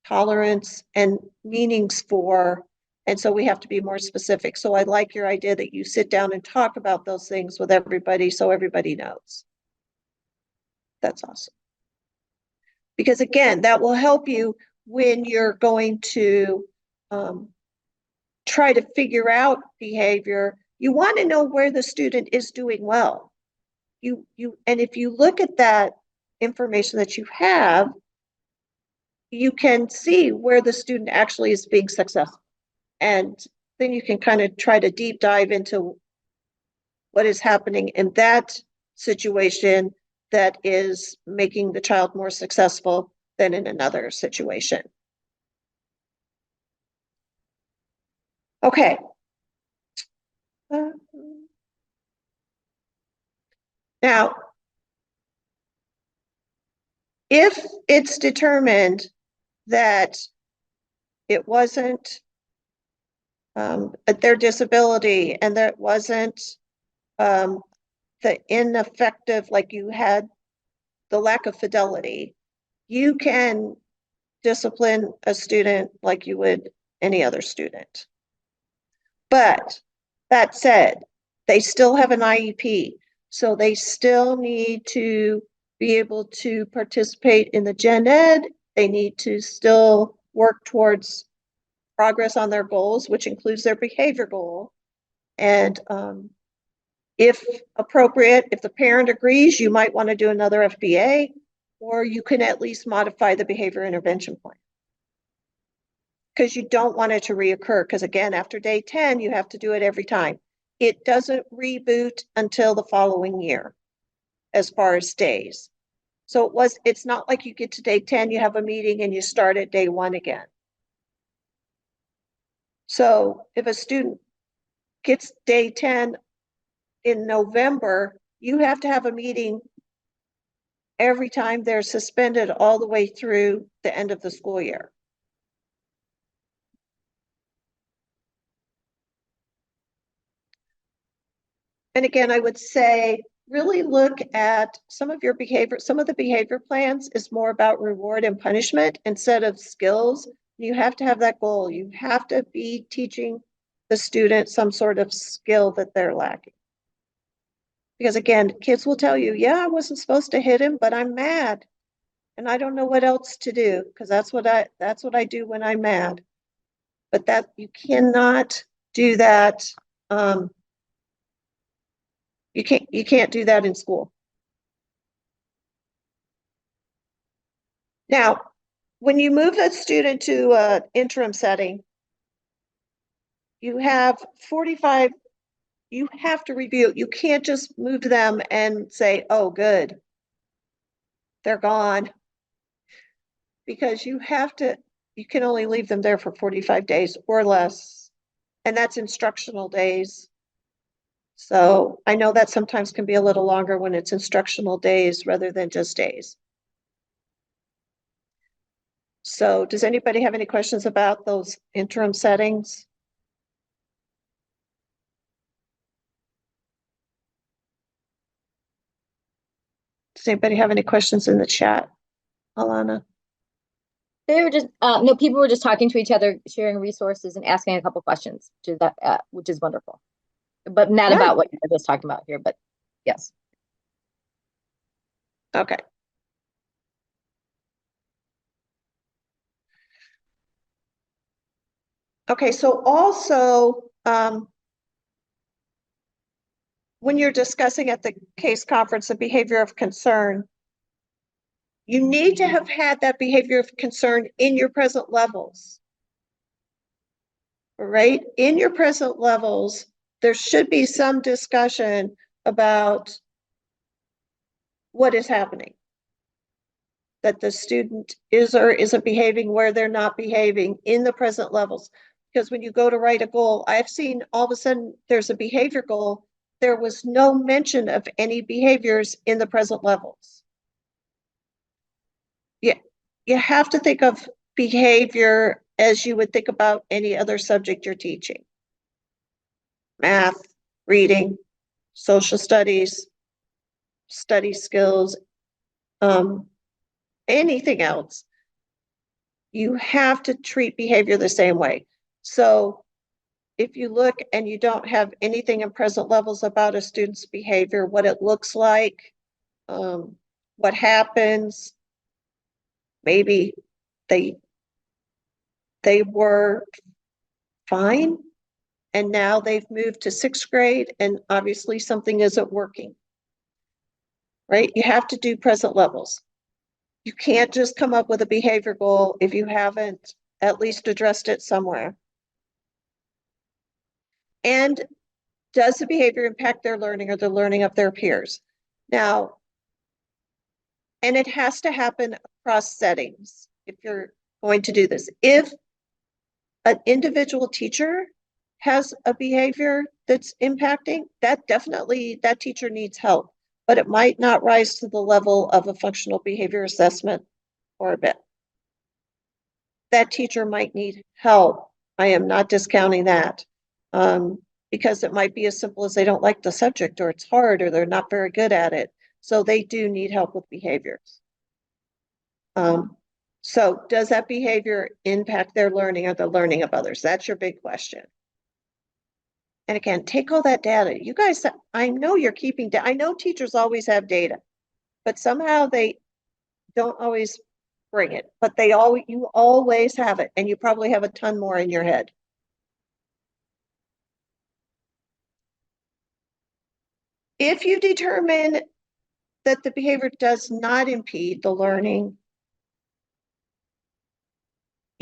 tolerance and meanings for. And so we have to be more specific. So I like your idea that you sit down and talk about those things with everybody so everybody knows. That's awesome. Because again, that will help you when you're going to try to figure out behavior. You want to know where the student is doing well. And if you look at that information that you have, you can see where the student actually is being successful. And then you can kind of try to deep dive into what is happening in that situation that is making the child more successful than in another situation. Okay. Now, if it's determined that it wasn't their disability and that wasn't the ineffective, like you had the lack of fidelity, you can discipline a student like you would any other student. But that said, they still have an IEP, so they still need to be able to participate in the gen ed. They need to still work towards progress on their goals, which includes their behavior goal. And if appropriate, if the parent agrees, you might want to do another FBA, or you can at least modify the behavior intervention plan. because you don't want it to reoccur. Because again, after day 10, you have to do it every time. It doesn't reboot until the following year as far as days. So it's not like you get to day 10, you have a meeting and you start at day 1 again. So if a student gets day 10 in November, you have to have a meeting every time they're suspended all the way through the end of the school year. And again, I would say, really look at some of your behavior. Some of the behavior plans is more about reward and punishment instead of skills. You have to have that goal. You have to be teaching the student some sort of skill that they're lacking. Because again, kids will tell you, yeah, I wasn't supposed to hit him, but I'm mad. And I don't know what else to do, because that's what I do when I'm mad. But that you cannot do that. You can't do that in school. Now, when you move a student to an interim setting, you have 45, you have to review. You can't just move them and say, oh, good, they're gone. Because you can only leave them there for 45 days or less. And that's instructional days. So I know that sometimes can be a little longer when it's instructional days rather than just days. So does anybody have any questions about those interim settings? Does anybody have any questions in the chat, Alana? They were just no, people were just talking to each other, sharing resources and asking a couple questions, which is wonderful. But not Good. about what you were just talking about here, but yes. Okay. Okay, so also, when you're discussing at the case conference the behavior of concern, you need to have had that behavior of concern in your present levels. Right? In your present levels, there should be some discussion about what is happening. That the student is or isn't behaving, where they're not behaving in the present levels. Because when you go to write a goal, I've seen all of a sudden there's a behavior goal. There was no mention of any behaviors in the present levels. Yeah, you have to think of behavior as you would think about any other subject you're teaching. Math, reading, social studies, study skills, anything else. You have to treat behavior the same way. So if you look and you don't have anything in present levels about a student's behavior, what it looks like, what happens, maybe they were fine and now they've moved to 6th grade and obviously something isn't working, right? You have to do present levels. You can't just come up with a behavior goal if you haven't at least addressed it somewhere. And does the behavior impact their learning or the learning of their peers? Now, and it has to happen across settings if you're going to do this. If an individual teacher has a behavior that's impacting, that teacher needs help, but it might not rise to the level of a functional behavior assessment or a bit. That teacher might need help. I am not discounting that. Because it might be as simple as they don't like the subject or it's hard or they're not very good at it. So they do need help with behaviors. So does that behavior impact their learning or the learning of others? That's your big question. And again, take all that data. You guys, I know you're keeping data. I know teachers always have data, but somehow they don't always bring it, but you always have it. And you probably have a ton more in your head. If you determine that the behavior does not impede the learning,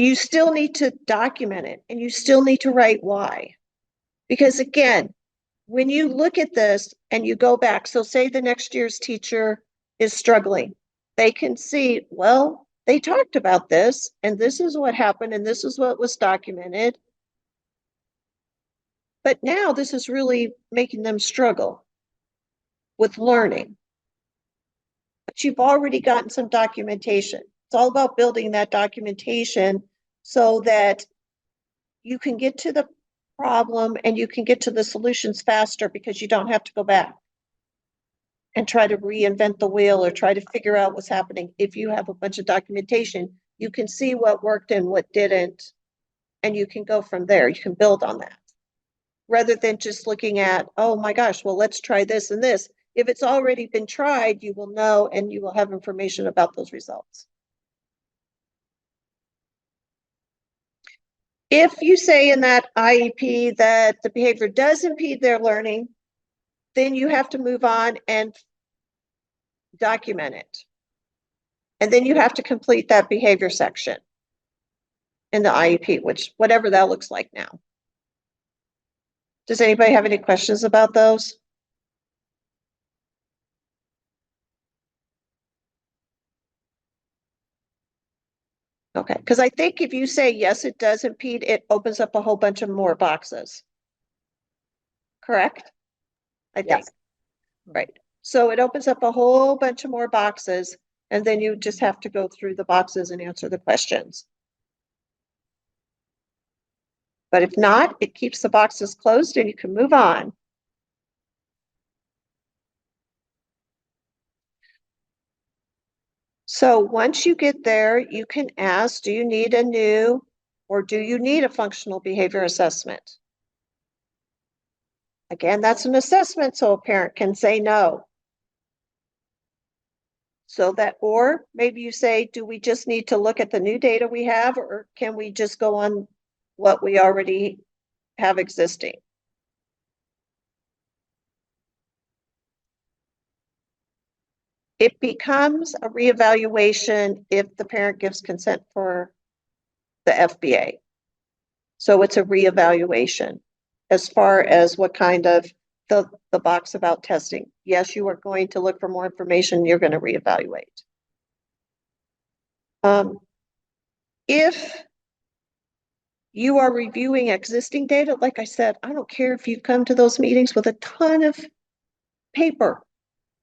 you still need to document it and you still need to write why. Because again, when you look at this and you go back, so say the next year's teacher is struggling, they can see, well, they talked about this and this is what happened and this is what was documented. But now this is really making them struggle with learning. But you've already gotten some documentation. It's all about building that documentation so that you can get to the problem and you can get to the solutions faster because you don't have to go back and try to reinvent the wheel or try to figure out what's happening. If you have a bunch of documentation, you can see what worked and what didn't, and you can go from there. You can build on that. Rather than just looking at, oh my gosh, well, let's try this and this. If it's already been tried, you will know and you will have information about those results. If you say in that IEP that the behavior does impede their learning, then you have to move on and document it. And then you have to complete that behavior section in the IEP, which whatever that looks like now. Does anybody have any questions about those? Okay, because I think if you say, yes, it does impede, it opens up a whole bunch of more boxes. Correct? I think. Yes. Right. So it opens up a whole bunch of more boxes, and then you just have to go through the boxes and answer the questions. But if not, it keeps the boxes closed and you can move on. So once you get there, you can ask, do you need a new or do you need a functional behavior assessment? Again, that's an assessment, so a parent can say no. So that, or maybe you say, do we just need to look at the new data we have, or can we just go on what we already have existing? It becomes a reevaluation if the parent gives consent for the FBA. So it's a reevaluation as far as what kind of the box about testing. Yes, you are going to look for more information. You're going to reevaluate. If you are reviewing existing data, like I said, I don't care if you come to those meetings with a ton of paper.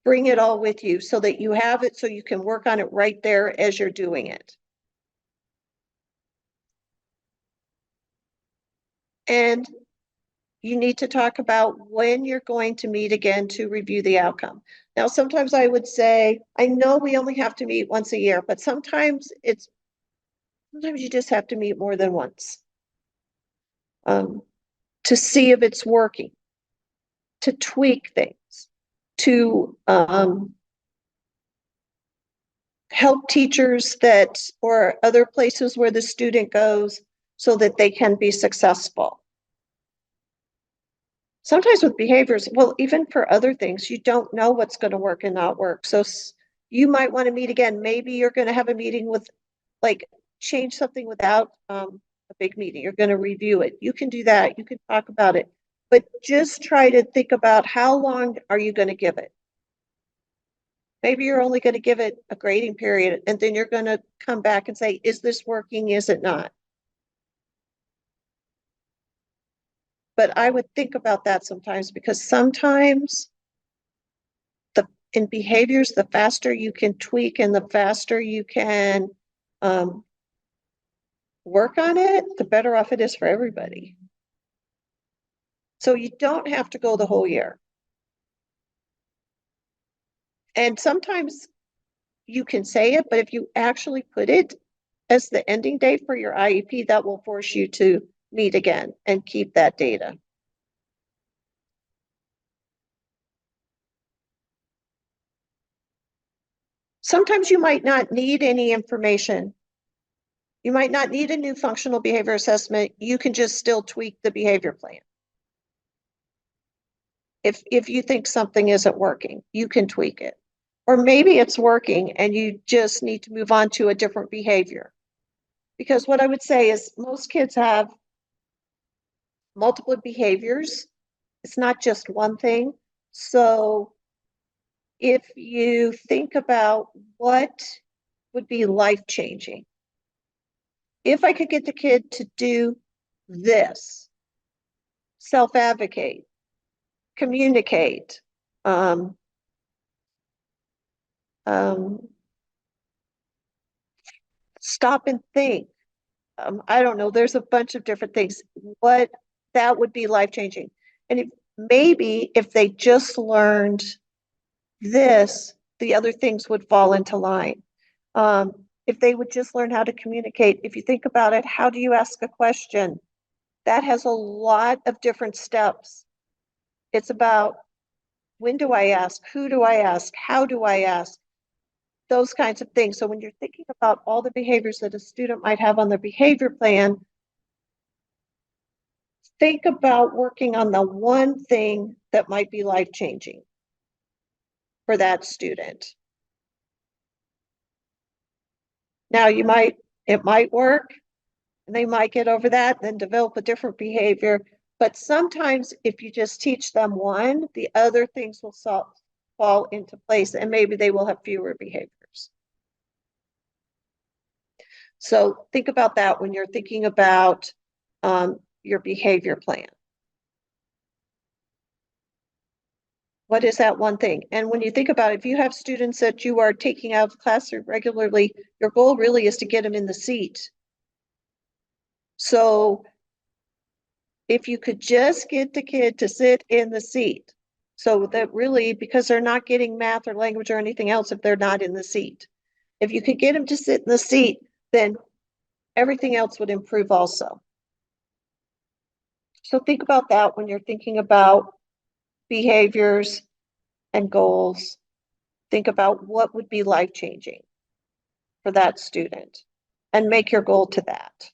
Bring it all with you so that you have it so you can work on it right there as you're doing it. And you need to talk about when you're going to meet again to review the outcome. Now, sometimes I would say, I know we only have to meet once a year, but sometimes you just have to meet more than once to see if it's working, to tweak things, to help teachers or other places where the student goes so that they can be successful. Sometimes with behaviors, well, even for other things, you don't know what's going to work and not work. So you might want to meet again. Maybe you're going to have a meeting with, like, change something without a big meeting. You're going to review it. You can do that. You can talk about it. But just try to think about how long are you going to give it? Maybe you're only going to give it a grading period, and then you're going to come back and say, is this working? Is it not? But I would think about that sometimes, because sometimes in behaviors, the faster you can tweak and the faster you can work on it, the better off it is for everybody. So you don't have to go the whole year. And sometimes you can say it, but if you actually put it as the ending date for your IEP, that will force you to meet again and keep that data. Sometimes you might not need any information. You might not need a new functional behavior assessment. You can just still tweak the behavior plan. If you think something isn't working, you can tweak it. Or maybe it's working and you just need to move on to a different behavior. Because what I would say is most kids have multiple behaviors. It's not just one thing. So if you think about what would be life-changing, if I could get the kid to do this, self-advocate, communicate, stop and think. I don't know, there's a bunch of different things. What that would be life-changing. And maybe if they just learned this, the other things would fall into line. If they would just learn how to communicate, if you think about it, how do you ask a question? That has a lot of different steps. It's about when do I ask? Who do I ask? How do I ask? Those kinds of things. So when you're thinking about all the behaviors that a student might have on their behavior plan, think about working on the one thing that might be life-changing for that student. Now it might work, and they might get over that and then develop a different behavior. But sometimes if you just teach them one, the other things will fall into place, and maybe they will have fewer behaviors. So think about that when you're thinking about your behavior plan. What is that one thing? And when you think about it, if you have students that you are taking out of the classroom regularly, your goal really is to get them in the seat. So if you could just get the kid to sit in the seat, so that really, because they're not getting math or language or anything else if they're not in the seat. If you could get them to sit in the seat, then everything else would improve also. So think about that when you're thinking about behaviors and goals. Think about what would be life-changing for that student and make your goal to that.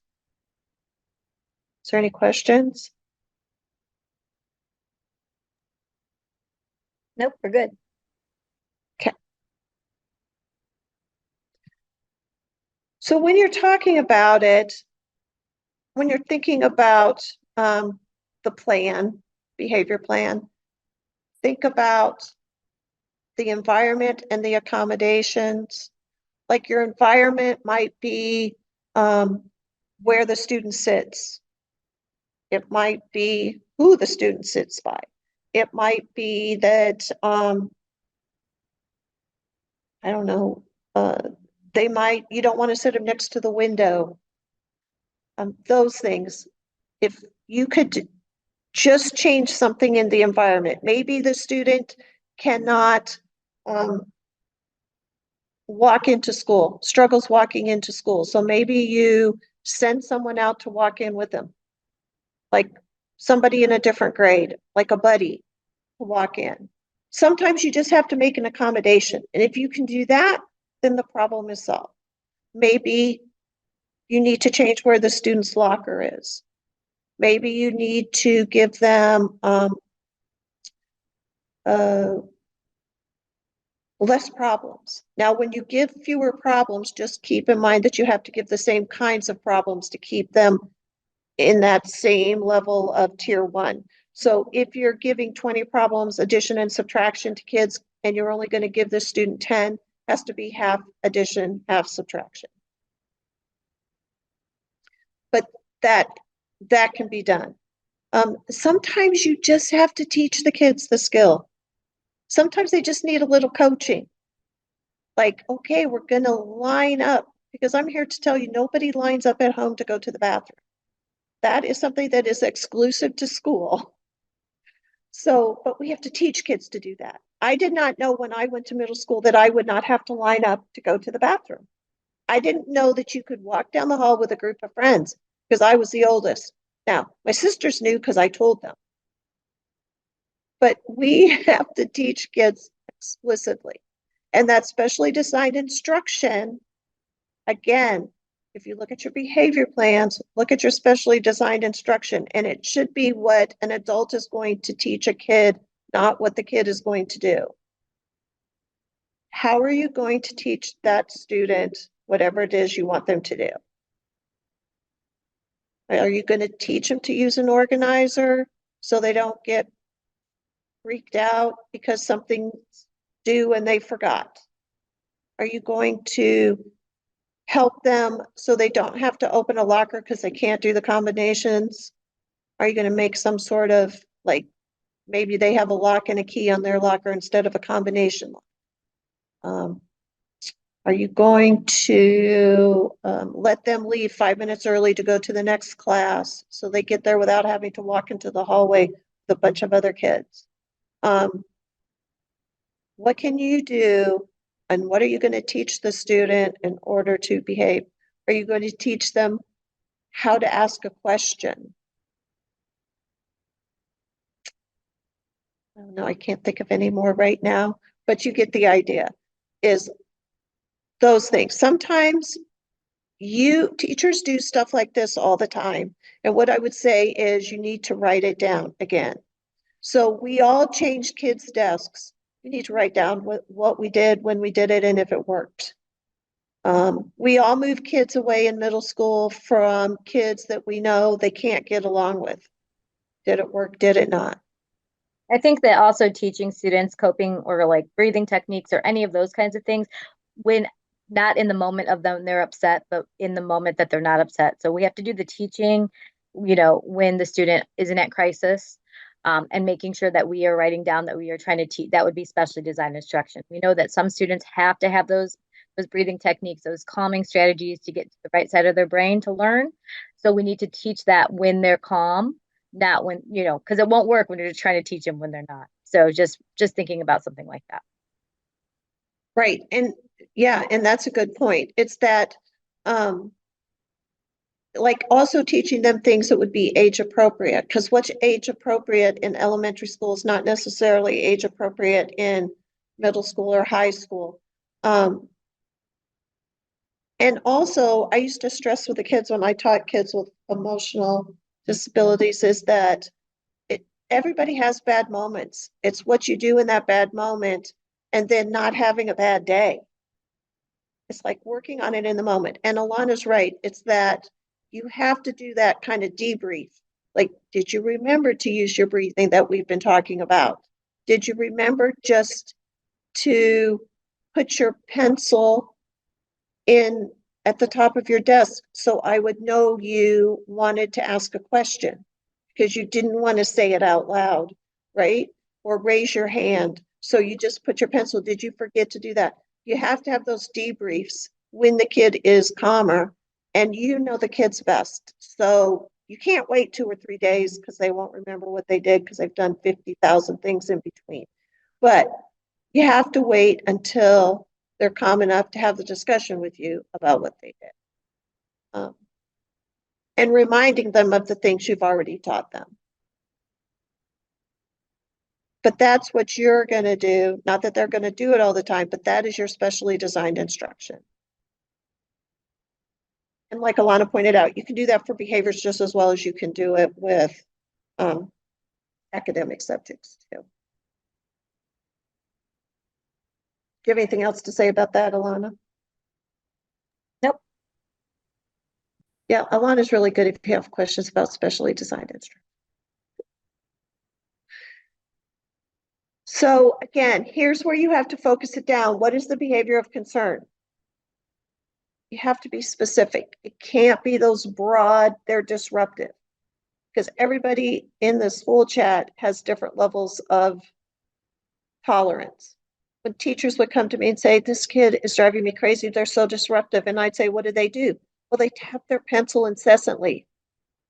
Is there any questions? Nope, we're good. Okay. So when you're talking about it, when you're thinking about the plan, behavior plan, think about the environment and the accommodations. Like your environment might be where the student sits. It might be who the student sits by. It might be that, I don't know, you don't want to sit them next to the window. Those things. If you could just change something in the environment, maybe the student cannot walk into school, struggles walking into school. So maybe you send someone out to walk in with them, like somebody in a different grade, like a buddy to walk in. Sometimes you just have to make an accommodation. And if you can do that, then the problem is solved. Maybe you need to change where the student's locker is. Maybe you need to give them less problems. Now, when you give fewer problems, just keep in mind that you have to give the same kinds of problems to keep them in that same level of tier 1. So if you're giving 20 problems, addition and subtraction to kids, and you're only going to give the student 10, has to be half addition, half subtraction. But that can be done. Sometimes you just have to teach the kids the skill. Sometimes they just need a little coaching. Like, okay, we're going to line up, because I'm here to tell you, nobody lines up at home to go to the bathroom. That is something that is exclusive to school. So, but we have to teach kids to do that. I did not know when I went to middle school that I would not have to line up to go to the bathroom. I didn't know that you could walk down the hall with a group of friends because I was the oldest. Now, my sisters knew because I told them. But we have to teach kids explicitly. And that specially designed instruction, again, if you look at your behavior plans, look at your specially designed instruction, and it should be what an adult is going to teach a kid, not what the kid is going to do. How are you going to teach that student whatever it is you want them to do? Are you going to teach them to use an organizer so they don't get freaked out because something's due and they forgot? Are you going to help them so they don't have to open a locker because they can't do the combinations? Are you going to make some sort of, like, maybe they have a lock and a key on their locker instead of a combination lock? Are you going to let them leave 5 minutes early to go to the next class so they get there without having to walk into the hallway with a bunch of other kids? What can you do, and what are you going to teach the student in order to behave? Are you going to teach them how to ask a question? No, I can't think of any more right now, but you get the idea. Is those things. Sometimes teachers do stuff like this all the time. And what I would say is you need to write it down again. So we all changed kids' desks. We need to write down what we did, when we did it, and if it worked. We all move kids away in middle school from kids that we know they can't get along with. Did it work? Did it not? I think that also teaching students coping or like breathing techniques or any of those kinds of things, when not in the moment of them they're upset, but in the moment that they're not upset. So we have to do the teaching, when the student isn't at crisis, and making sure that we are writing down that we are trying to teach. That would be specially designed instruction. We know that some students have to have those breathing techniques, those calming strategies to get to the right side of their brain to learn. So we need to teach that when they're calm, not when, because it won't work when you're just trying to teach them when they're not. So just thinking about something like that. Right. And yeah, and that's a good point. It's that, like, also teaching them things that would be age appropriate, because what's age appropriate in elementary school is not necessarily age appropriate in middle school or high school. And also, I used to stress with the kids when I taught kids with emotional disabilities is that everybody has bad moments. It's what you do in that bad moment and then not having a bad day. It's like working on it in the moment. And Alana's right. It's that you have to do that kind of debrief. Like, did you remember to use your breathing that we've been talking about? Did you remember just to put your pencil in at the top of your desk so I would know you wanted to ask a question because you didn't want to say it out loud, right? Or raise your hand. So you just put your pencil. Did you forget to do that? You have to have those debriefs when the kid is calmer and you know the kid's best. So you can't wait 2 or 3 days because they won't remember what they did because they've done 50,000 things in between. But you have to wait until they're calm enough to have the discussion with you about what they did. And reminding them of the things you've already taught them. But that's what you're going to do. Not that they're going to do it all the time, but that is your specially designed instruction. And like Alana pointed out, you can do that for behaviors just as well as you can do it with academic subjects too. Do you have anything else to say about that, Alana? Nope. Yeah, Alana's really good if you have questions about specially designed instruction. So again, here's where you have to focus it down. What is the behavior of concern? You have to be specific. It can't be those broad, they're disruptive. Because everybody in the school chat has different levels of tolerance. When teachers would come to me and say, this kid is driving me crazy, they're so disruptive. And I'd say, what do they do? Well, they tap their pencil incessantly.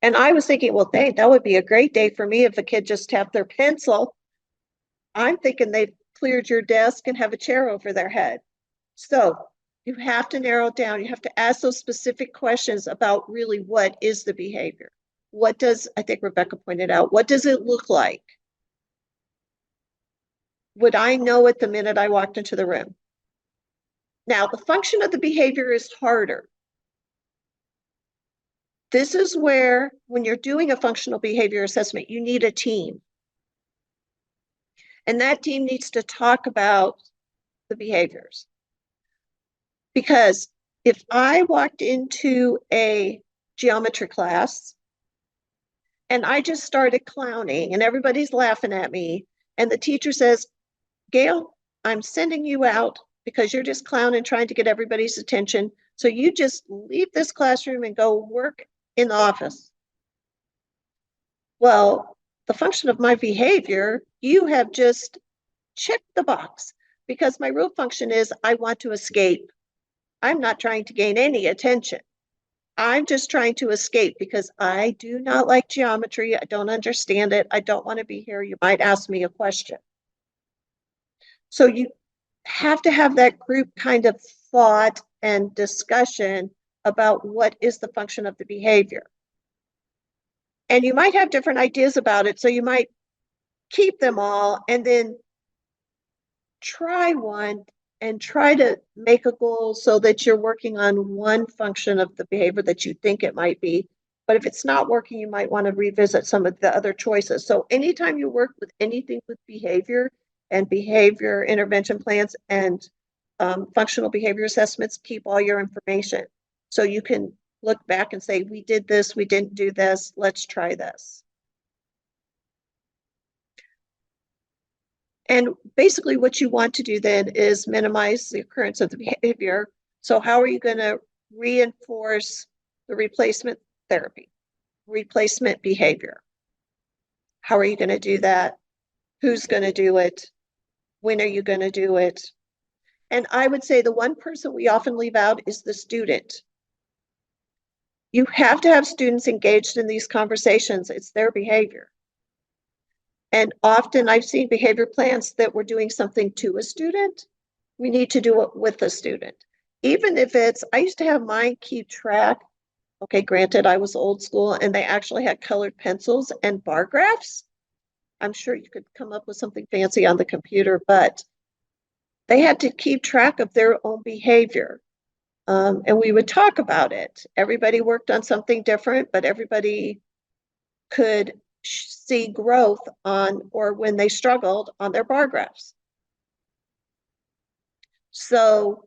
And I was thinking, well, that would be a great day for me if a kid just tapped their pencil. I'm thinking they've cleared your desk and have a chair over their head. So you have to narrow it down. You have to ask those specific questions about really what is the behavior. What does, I think Rebecca pointed out, what does it look like? Would I know it the minute I walked into the room? Now, the function of the behavior is harder. This is where, when you're doing a functional behavior assessment, you need a team. And that team needs to talk about the behaviors. Because if I walked into a geometry class and I just started clowning and everybody's laughing at me. And the teacher says, Gail, I'm sending you out because you're just clowning, trying to get everybody's attention. So you just leave this classroom and go work in the office. Well, the function of my behavior, you have just checked the box, because my real function is I want to escape. I'm not trying to gain any attention. I'm just trying to escape because I do not like geometry. I don't understand it. I don't want to be here. You might ask me a question. So you have to have that group kind of thought and discussion about what is the function of the behavior. And you might have different ideas about it. So you might keep them all and then try one and try to make a goal so that you're working on one function of the behavior that you think it might be. But if it's not working, you might want to revisit some of the other choices. So anytime you work with anything with behavior and behavior intervention plans and functional behavior assessments, keep all your information so you can look back and say, we did this, we didn't do this, let's try this. And basically what you want to do then is minimize the occurrence of the behavior. So how are you going to reinforce the replacement therapy, replacement behavior? How are you going to do that? Who's going to do it? When are you going to do it? And I would say the one person we often leave out is the student. You have to have students engaged in these conversations. It's their behavior. And often I've seen behavior plans that we're doing something to a student. We need to do it with a student. Even if it's, I used to have mine keep track. Okay, granted, I was old school and they actually had colored pencils and bar graphs. I'm sure you could come up with something fancy on the computer, but they had to keep track of their own behavior. And we would talk about it. Everybody worked on something different, but everybody could see growth on, or when they struggled, on their bar graphs. So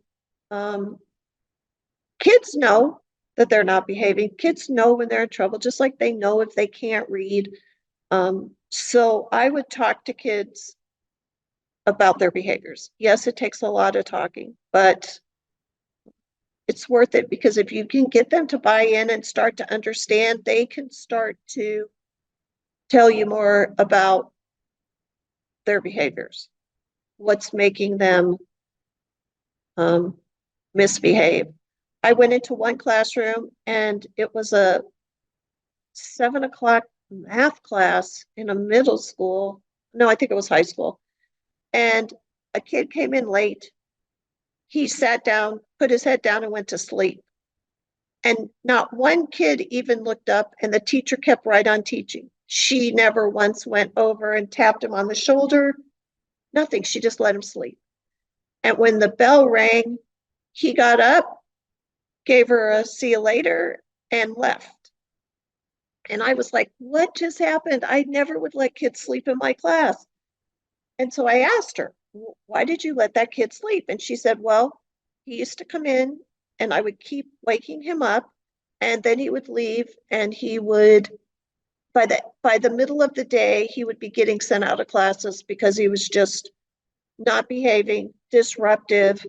kids know that they're not behaving. Kids know when they're in trouble, just like they know if they can't read. So I would talk to kids about their behaviors. Yes, it takes a lot of talking, but it's worth it, because if you can get them to buy in and start to understand, they can start to tell you more about their behaviors, what's making them misbehave. I went into one classroom and it was a 7 o'clock math class in a middle school. No, I think it was high school. And a kid came in late. He sat down, put his head down and went to sleep. And not one kid even looked up, and the teacher kept right on teaching. She never once went over and tapped him on the shoulder. Nothing. She just let him sleep. And when the bell rang, he got up, gave her a see you later, and left. And I was like, what just happened? I never would let kids sleep in my class. And so I asked her, why did you let that kid sleep? And she said, well, he used to come in and I would keep waking him up, and then he would leave, and he would, by the middle of the day, he would be getting sent out of classes because he was just not behaving, disruptive.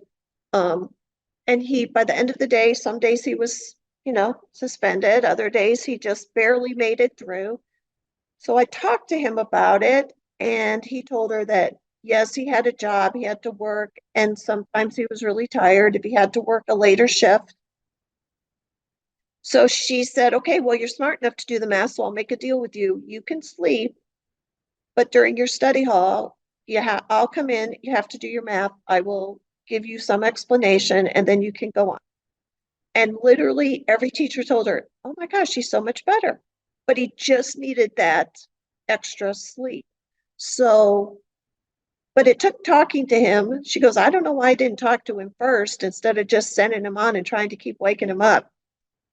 And he, by the end of the day, some days he was, suspended. Other days he just barely made it through. So I talked to him about it, and he told her that, yes, he had a job, he had to work, and sometimes he was really tired if he had to work a later shift. So she said, okay, well, you're smart enough to do the math, so I'll make a deal with you. You can sleep, but during your study hall, I'll come in, you have to do your math. I will give you some explanation, and then you can go on. And literally every teacher told her, oh my gosh, she's so much better. But he just needed that extra sleep. So, but it took talking to him. She goes, I don't know why I didn't talk to him first instead of just sending him on and trying to keep waking him up.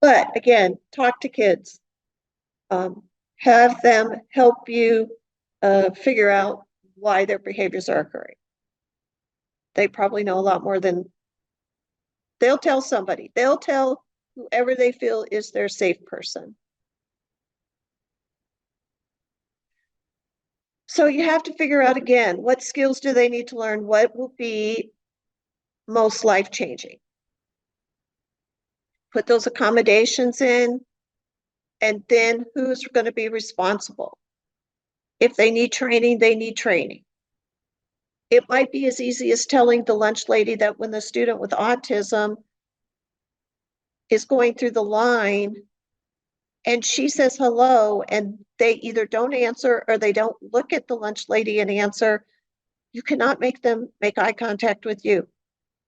But again, talk to kids. Have them help you figure out why their behaviors are occurring. They probably know a lot more than they'll tell somebody. They'll tell whoever they feel is their safe person. So you have to figure out again, what skills do they need to learn? What will be most life-changing? Put those accommodations in, and then who's going to be responsible? If they need training, they need training. It might be as easy as telling the lunch lady that when the student with autism is going through the line and she says hello and they either don't answer or they don't look at the lunch lady and answer, you cannot make them make eye contact with you.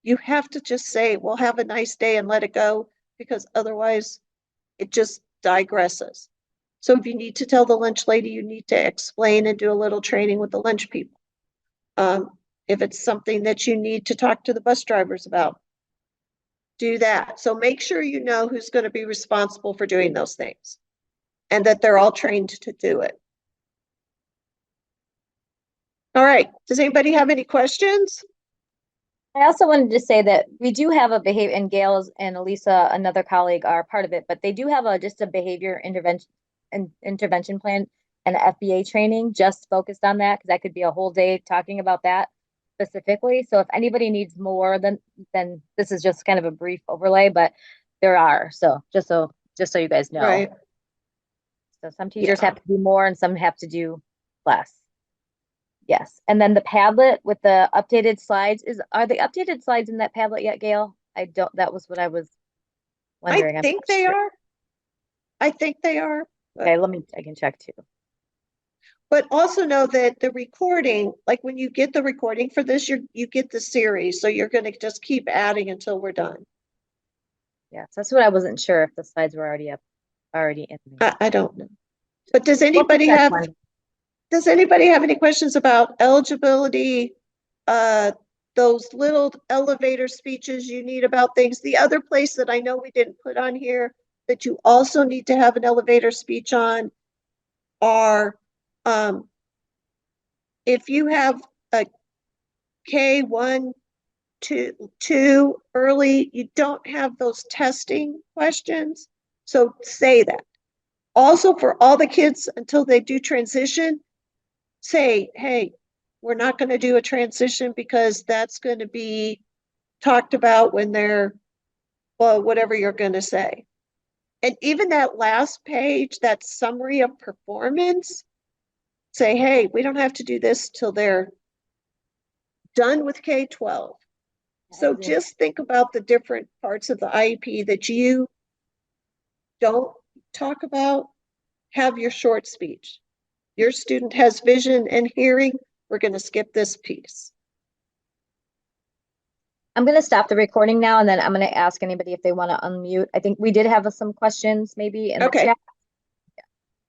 You have to just say, well, have a nice day and let it go, because otherwise it just digresses. So if you need to tell the lunch lady, you need to explain and do a little training with the lunch people. If it's something that you need to talk to the bus drivers about, do that. So make sure you know who's going to be responsible for doing those things and that they're all trained to do it. All right. Does anybody have any questions? I also wanted to say that we do have a behavior, and Gail's and Elisa, another colleague, are part of it, but they do have just a behavior intervention plan and FBA training just focused on that, because that could be a whole day talking about that specifically. So if anybody needs more, then this is just kind of a brief overlay, but there are. So just so you guys know. Right. So some teachers Yeah. have to do more and some have to do less. Yes, and then the Padlet with the updated slides are the updated slides in that Padlet yet, Gail? That was what I was wondering. I I'm think not they sure. are. I think they are. Okay, I can check too. But also know that the recording, like when you get the recording for this, you get the series. So you're going to just keep adding until we're done. Yeah, so that's what I wasn't sure if the slides were already in there. I don't know. But does We'll anybody check have one. any questions about eligibility? Those little elevator speeches you need about things. The other place that I know we didn't put on here that you also need to have an elevator speech on are if you have a K1, 2 early, you don't have those testing questions. So say that. Also for all the kids until they do transition, say, hey, we're not going to do a transition because that's going to be talked about when they're, well, whatever you're going to say. And even that last page, that summary of performance, say, hey, we don't have to do this till they're done with K-12. So just think about the different parts of the IEP that you don't talk about. Have your short speech. Your student has vision and hearing. We're going to skip this piece. I'm going to stop the recording now, and then I'm going to ask anybody if they want to unmute. I think we did have some questions maybe in the Okay. chat.